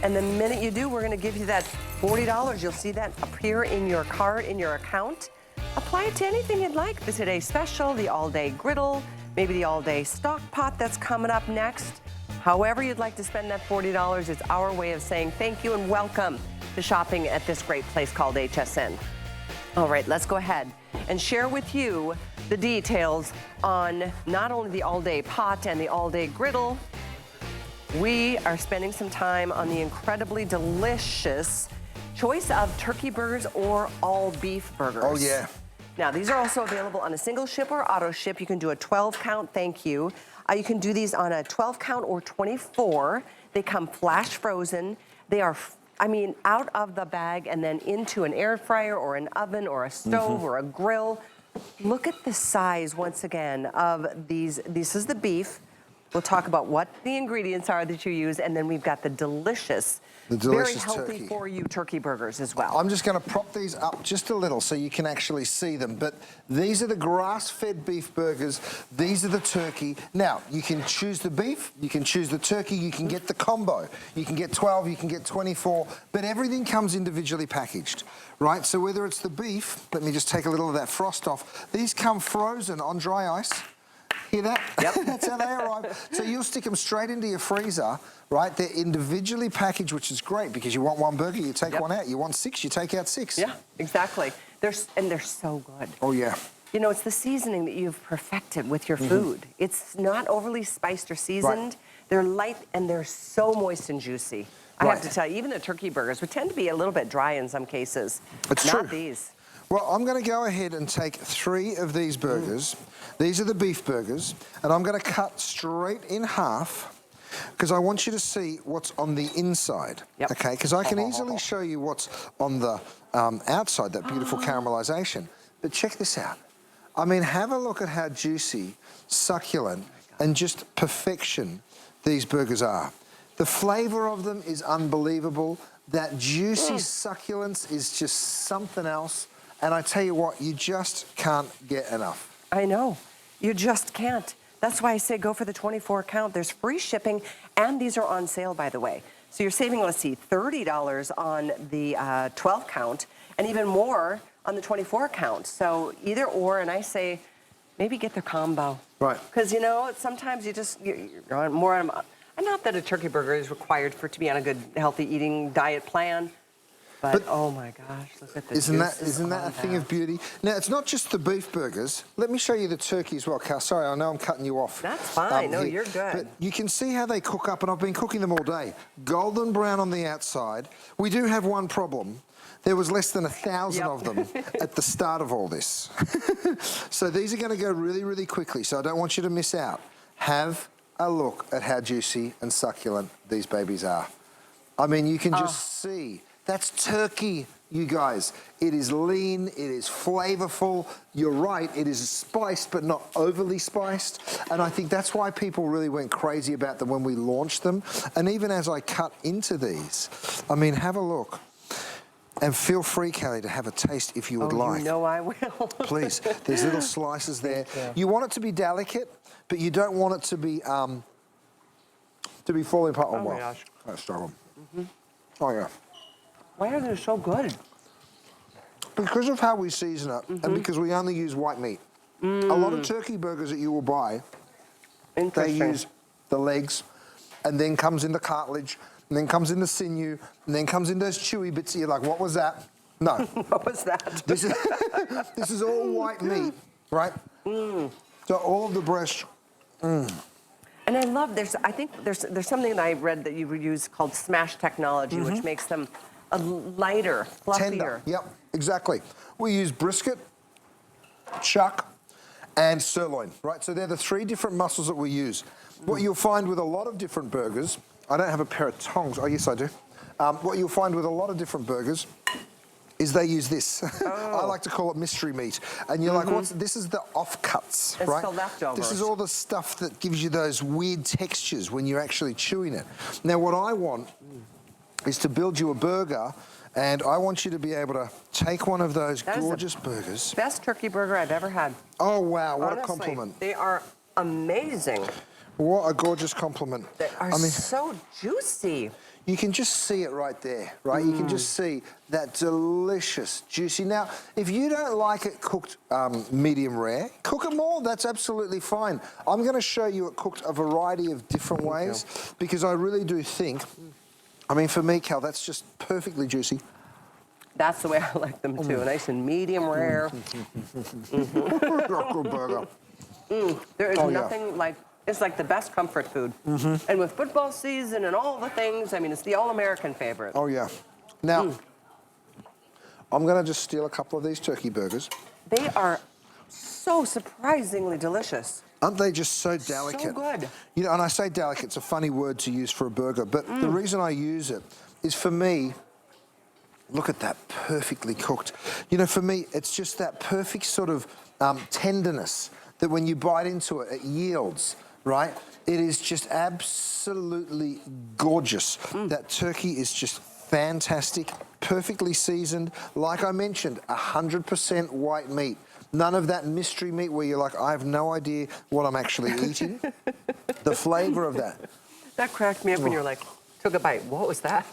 And the minute you do, we're going to give you that $40. You'll see that appear in your card, in your account. Apply it to anything you'd like. The Today Special, the all-day griddle, maybe the all-day stock pot that's coming up next. However you'd like to spend that $40, it's our way of saying thank you and welcome to shopping at this great place called HSN. All right, let's go ahead and share with you the details on not only the all-day pot and the all-day griddle. We are spending some time on the incredibly delicious choice of turkey burgers or all beef burgers. Oh, yeah. Now, these are also available on a single ship or auto ship. You can do a 12 count, thank you. You can do these on a 12 count or 24. They come flash frozen. They are, I mean, out of the bag and then into an air fryer or an oven or a stove or a grill. Look at the size, once again, of these. This is the beef. We'll talk about what the ingredients are that you use, and then we've got the delicious very healthy turkey. for you turkey burgers as well. I'm just going to prop these up just a little so you can actually see them. But these are the grass-fed beef burgers. These are the turkey. Now, you can choose the beef, you can choose the turkey, you can get the combo. You can get 12, you can get 24, but everything comes individually packaged, right? So whether it's the beef, let me just take a little of that frost off. These come frozen on dry ice. Hear that? Yep. That's how they arrive. So you'll stick them straight into your freezer, right? They're individually packaged, which is great because you want one burger, you take one out. You want 6, you take out 6. Yeah, exactly. They're so good. Oh, yeah. You know, it's the seasoning that you've perfected with your food. It's not overly spiced or seasoned. Right. They're light and they're so moist and juicy. I have to tell you, even the turkey burgers would tend to be a little bit dry in some cases. It's not true. These. Well, I'm going to go ahead and take 3 of these burgers. These are the beef burgers, and I'm going to cut straight in half because I want you to see what's on the inside, okay? Because I can easily show you what's on the outside, that beautiful caramelization. But check this out. I mean, have a look at how juicy, succulent, and just perfection these burgers are. The flavor of them is unbelievable. That juicy succulence is just something else. And I tell you what, you just can't get enough. I know. You just can't. That's why I say go for the 24 count. There's free shipping, and these are on sale, by the way. So you're saving, let's see, $30 on the 12 count, and even more on the 24 count. So either or, and I say maybe get the combo. Right. Because, you know, sometimes you're more on And not that a turkey burger is required for it to be on a good, healthy eating diet plan. But oh my gosh, look at this. Isn't that a thing of beauty? Now, it's not just the beef burgers. Let me show you the turkey as well, Cal. Sorry, I know I'm cutting you off. That's fine. No, you're good. But you can see how they cook up, and I've been cooking them all day. Golden brown on the outside. We do have one problem. There was less than 1,000 of them at the start of all this. So these are going to go really, really quickly, so I don't want you to miss out. Have a look at how juicy and succulent these babies are. I mean, you can just see. That's turkey, you guys. It is lean, it is flavorful. You're right, it is spiced, but not overly spiced. And I think that's why people really went crazy about them when we launched them. And even as I cut into these, I mean, have a look. And feel free, Kelly, to have a taste if you would like. You know I will. Please, there's little slices there. You want it to be delicate, but you don't want it to be falling apart. Oh my gosh. That's struggle. Oh yeah. Why are they so good? Because of how we season it, and because we only use white meat. A lot of turkey burgers that you will buy, they use the legs, and then comes in the cartilage, and then comes in the sinew, and then comes in those chewy bits that you're like, what was that? No. What was that? This is all white meat, right? So all of the breast. And I love, I think there's something that I read that you use called smash technology, which makes them a lighter, fluffier. Tender, yep, exactly. We use brisket, chuck, and sirloin, right? So they're the 3 different muscles that we use. What you'll find with a lot of different burgers, I don't have a pair of tongs. Oh, yes, I do. What you'll find with a lot of different burgers is they use this. I like to call it mystery meat. And you're like, this is the offcuts, right? It's the leftovers. This is all the stuff that gives you those weird textures when you're actually chewing it. Now, what I want is to build you a burger, and I want you to be able to take one of those gorgeous burgers. Best turkey burger I've ever had. Oh, wow, what Honestly, a compliment. They are amazing. What a gorgeous compliment. They are so juicy. You can just see it right there, right? You can just see that delicious, juicy. Now, if you don't like it cooked medium rare, cook it more. That's absolutely fine. I'm going to show you it cooked a variety of different ways because I really do think, I mean, for me, Cal, that's just perfectly juicy. That's the way I like them too. Nice and medium rare. Good burger. There is nothing like. It's like the best comfort food. And with football season and all the things, I mean, it's the all-American favorite. Oh, yeah. Now, I'm going to just steal a couple of these turkey burgers. They are so surprisingly delicious. Aren't they just so delicate? So good. You know, and I say delicate, it's a funny word to use for a burger, but the reason I use it is for me, look at that, perfectly cooked. You know, for me, it's just that perfect sort of tenderness that when you bite into it, it yields. Right? It is just absolutely gorgeous. That turkey is just fantastic, perfectly seasoned. Like I mentioned, 100% white meat. None of that mystery meat where you're like, I have no idea what I'm actually eating. The flavor of that. That cracked me up when you're like, took a bite. What was that?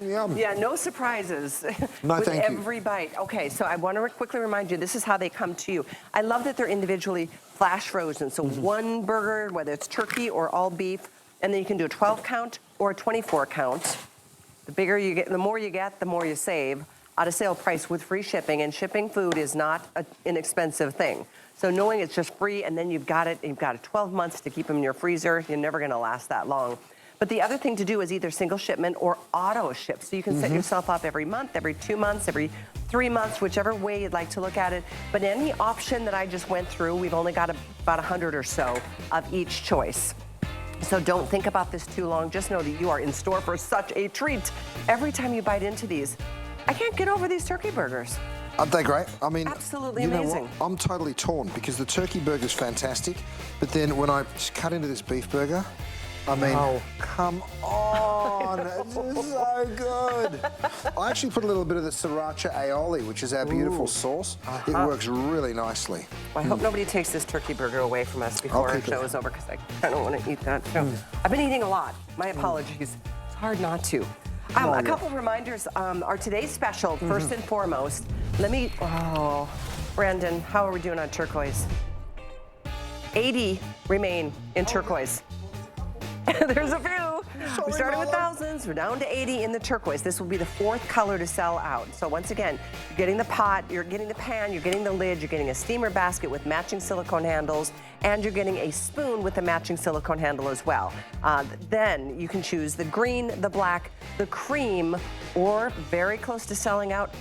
Yum. Yeah, no surprises No, with thank you. every bite. Okay, so I want to quickly remind you, this is how they come to you. I love that they're individually flash frozen. So one burger, whether it's turkey or all beef, and then you can do a 12 count or a 24 count. The bigger you get, the more you get, the more you save. At a sale price with free shipping, and shipping food is not an inexpensive thing. So knowing it's just free, and then you've got 12 months to keep them in your freezer, you're never going to last that long. But the other thing to do is either single shipment or auto ship. So you can set yourself up every month, every 2 months, every 3 months, whichever way you'd like to look at it. But any option that I just went through, we've only got about 100 or so of each choice. So don't think about this too long. Just know that you are in store for such a treat. Every time you bite into these, I can't get over these turkey burgers. Aren't they great? I mean, absolutely you know amazing. What? I'm totally torn because the turkey burger's fantastic, but then when I cut into this beef burger, I mean, come on, this is so good. I actually put a little bit of the sriracha aioli, which is our beautiful sauce. It works really nicely. Well, I hope nobody takes this turkey burger away from us before our show is over, because I kind of want to eat that too. I've been eating a lot. My apologies. It's hard not to. A couple of reminders are today's special, first and foremost. Brandon, how are we doing on turquoise? 80 remain in turquoise. There's a few. We started with thousands. We're down to 80 in the turquoise. This will be the 4th color to sell out. So once again, you're getting the pot, you're getting the pan, you're getting the lid, you're getting a steamer basket with matching silicone handles, and you're getting a spoon with a matching silicone handle as well. Then you can choose the green, the black, the cream, or very close to selling out.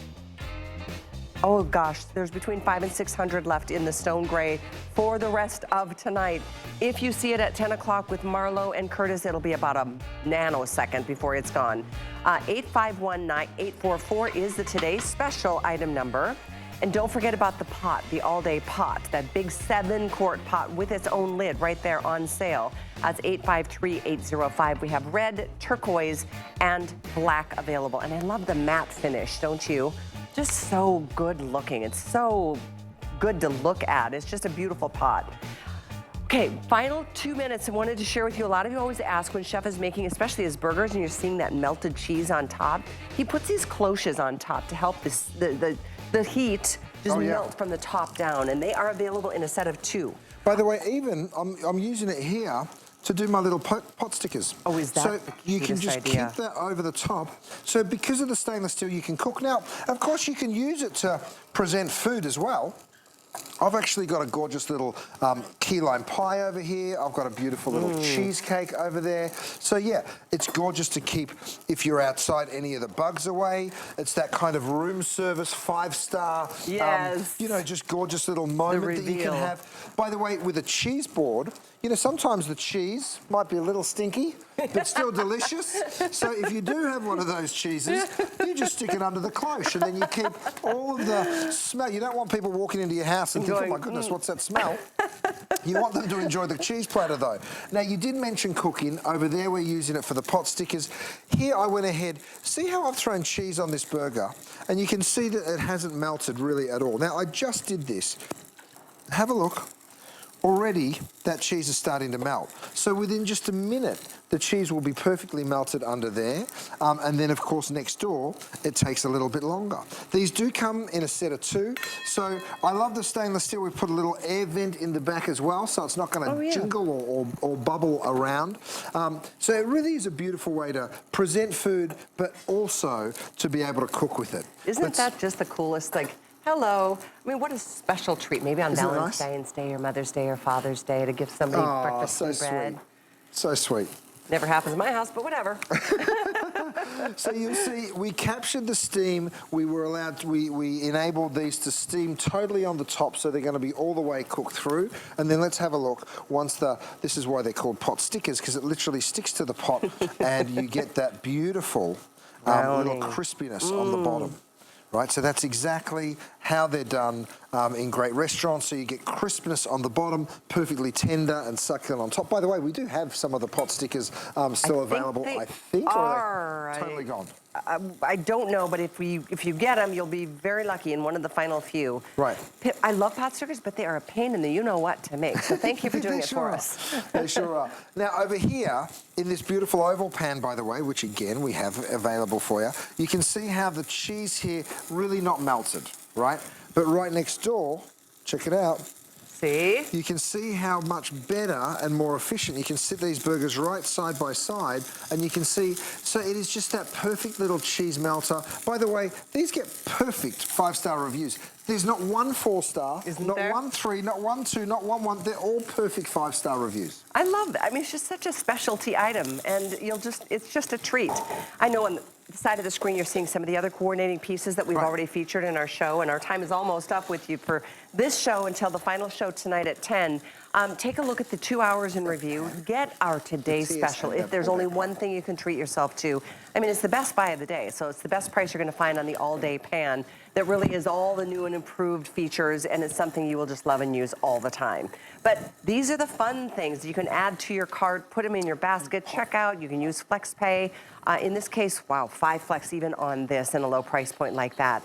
Oh gosh, there's between 500 and 600 left in the stone gray for the rest of tonight. If you see it at 10 o'clock with Marlo and Curtis, it'll be about a nanosecond before it's gone. 851-9844 is the today's special item number. And don't forget about the pot, the all-day pot, that big 7-quart pot with its own lid right there on sale. That's 853-805. We have red, turquoise, and black available. And I love the matte finish, don't you? Just so good looking. It's so good to look at. It's just a beautiful pot. Okay, final 2 minutes. I wanted to share with you, a lot of you always ask when chef is making, especially his burgers, and you're seeing that melted cheese on top. He puts these cloches on top to help this, the heat just melt from the top down, and they are available in a set of 2. By the way, even I'm using it here to do my little pot stickers. Oh, is that so the you can just idea? keep that over the top. So because of the stainless steel, you can cook. Now, of course, you can use it to present food as well. I've actually got a gorgeous little key lime pie over here. I've got a beautiful little cheesecake over there. So yeah, it's gorgeous to keep if you're outside any of the bugs away. It's that kind of room service 5-star, yes. You know, just gorgeous little moment that you can have. By the way, with a cheese board, you know, sometimes the cheese might be a little stinky, but still delicious. So if you do have one of those cheeses, you just stick it under the cloche, and then you keep all of the smell. You don't want people walking into your house and thinking, oh my goodness, what's that smell? You want them to enjoy the cheese platter though. Now you did mention cooking. Over there we're using it for the pot stickers. Here I went ahead, see how I've thrown cheese on this burger? And you can see that it hasn't melted really at all. Now I just did this. Have a look. Already that cheese is starting to melt. So within just a minute, the cheese will be perfectly melted under there. And then of course next door, it takes a little bit longer. These do come in a set of 2. So I love the stainless steel. We put a little air vent in the back as well, so it's not gonna jingle or bubble around. So it really is a beautiful way to present food, but also to be able to cook with it. Isn't that just the coolest? Like, hello. I mean, what a special treat. Maybe on Valentine's Day or Mother's Day or Father's Day to give somebody breakfast and bread. Sweet. So sweet. Never happens in my house, but whatever. So you see, we captured the steam. We were allowed to, we enabled these to steam totally on the top, so they're going to be all the way cooked through. And then let's have a look. This is why they're called pot stickers, because it literally sticks to the pot, and you get that beautiful little crispiness on the bottom. Right, so that's exactly how they're done in great restaurants. So you get crispness on the bottom, perfectly tender and succulent on top. By the way, we do have some of the pot stickers still available. I think, or are they totally gone? I don't know, but if you get them, you'll be very lucky in one of the final few. Right. I love pot stickers, but they are a pain in the you-know-what to make. So thank you for doing it for us. They sure are. Now over here, in this beautiful oval pan, by the way, which again we have available for you, you can see how the cheese here really not melted, right? But right next door, check it out. See? You can see how much better and more efficient. You can sit these burgers right side by side, and you can see, so it is just that perfect little cheese melter. By the way, these get perfect 5-star reviews. There's not one 4-star, not one 3, not one 2, not one 1. They're all perfect 5-star reviews. I love that. I mean, it's just such a specialty item, and it's just a treat. I know on the side of the screen you're seeing some of the other coordinating pieces that we've already featured in our show, and our time is almost up with you for this show until the final show tonight at 10. Take a look at the 2 hours in review. Get our today's special. If there's only one thing you can treat yourself to, I mean, it's the best buy of the day, so it's the best price you're going to find on the all-day pan that really is all the new and improved features, and it's something you will just love and use all the time. But these are the fun things you can add to your cart, put them in your basket, check out. You can use FlexPay. In this case, wow, 5 flex even on this and a low price point like that.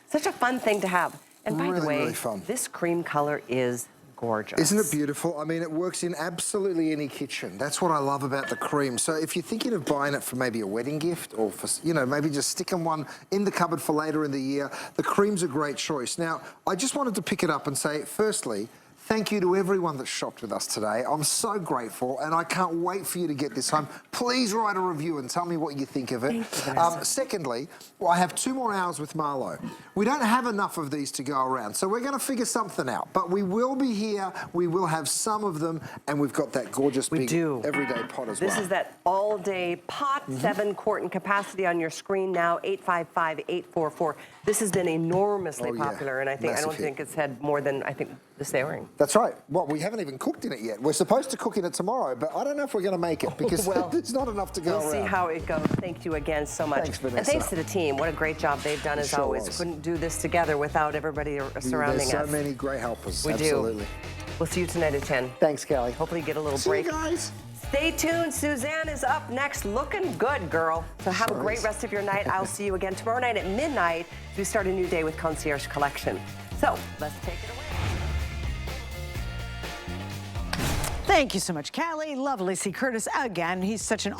Such a fun thing to have. And by the way, this cream color is gorgeous. Isn't it beautiful? I mean, it works in absolutely any kitchen. That's what I love about the cream. So if you're thinking of buying it for maybe a wedding gift or for, you know, maybe just sticking one in the cupboard for later in the year, the cream's a great choice. Now, I just wanted to pick it up and say, firstly, Thank you to everyone that shopped with us today. I'm so grateful, and I can't wait for you to get this home. Please write a review and tell me what you think of it. Secondly, I have 2 more hours with Marlo. We don't have enough of these to go around, so we're going to figure something out. But we will be here. We will have some of them, and we've got that gorgeous big everyday pot as well. This is that all-day pot, 7-quart in capacity on your screen now, 855-844. This has been enormously popular, and I don't think it's had more than, this airing. That's right. Well, we haven't even cooked in it yet. We're supposed to cook in it tomorrow, but I don't know if we're going to make it because there's not enough to go around. We'll see how it goes. Thank you again so much. Thanks, Vanessa. And thanks to the team. What a great job they've done as always. Couldn't do this together without everybody surrounding us. There's so many great helpers. We Absolutely. do. We'll see you tonight at 10. Thanks, Kelly. Hopefully you get a little See break. you guys. Stay tuned. Suzanne is up next. Looking good, girl. So have a great rest of your night. I'll see you again tomorrow night at midnight as we start a new day with Concierge Collection. So let's take it away. Thank you so much, Callie. Lovely to see Curtis again. He's such an awesome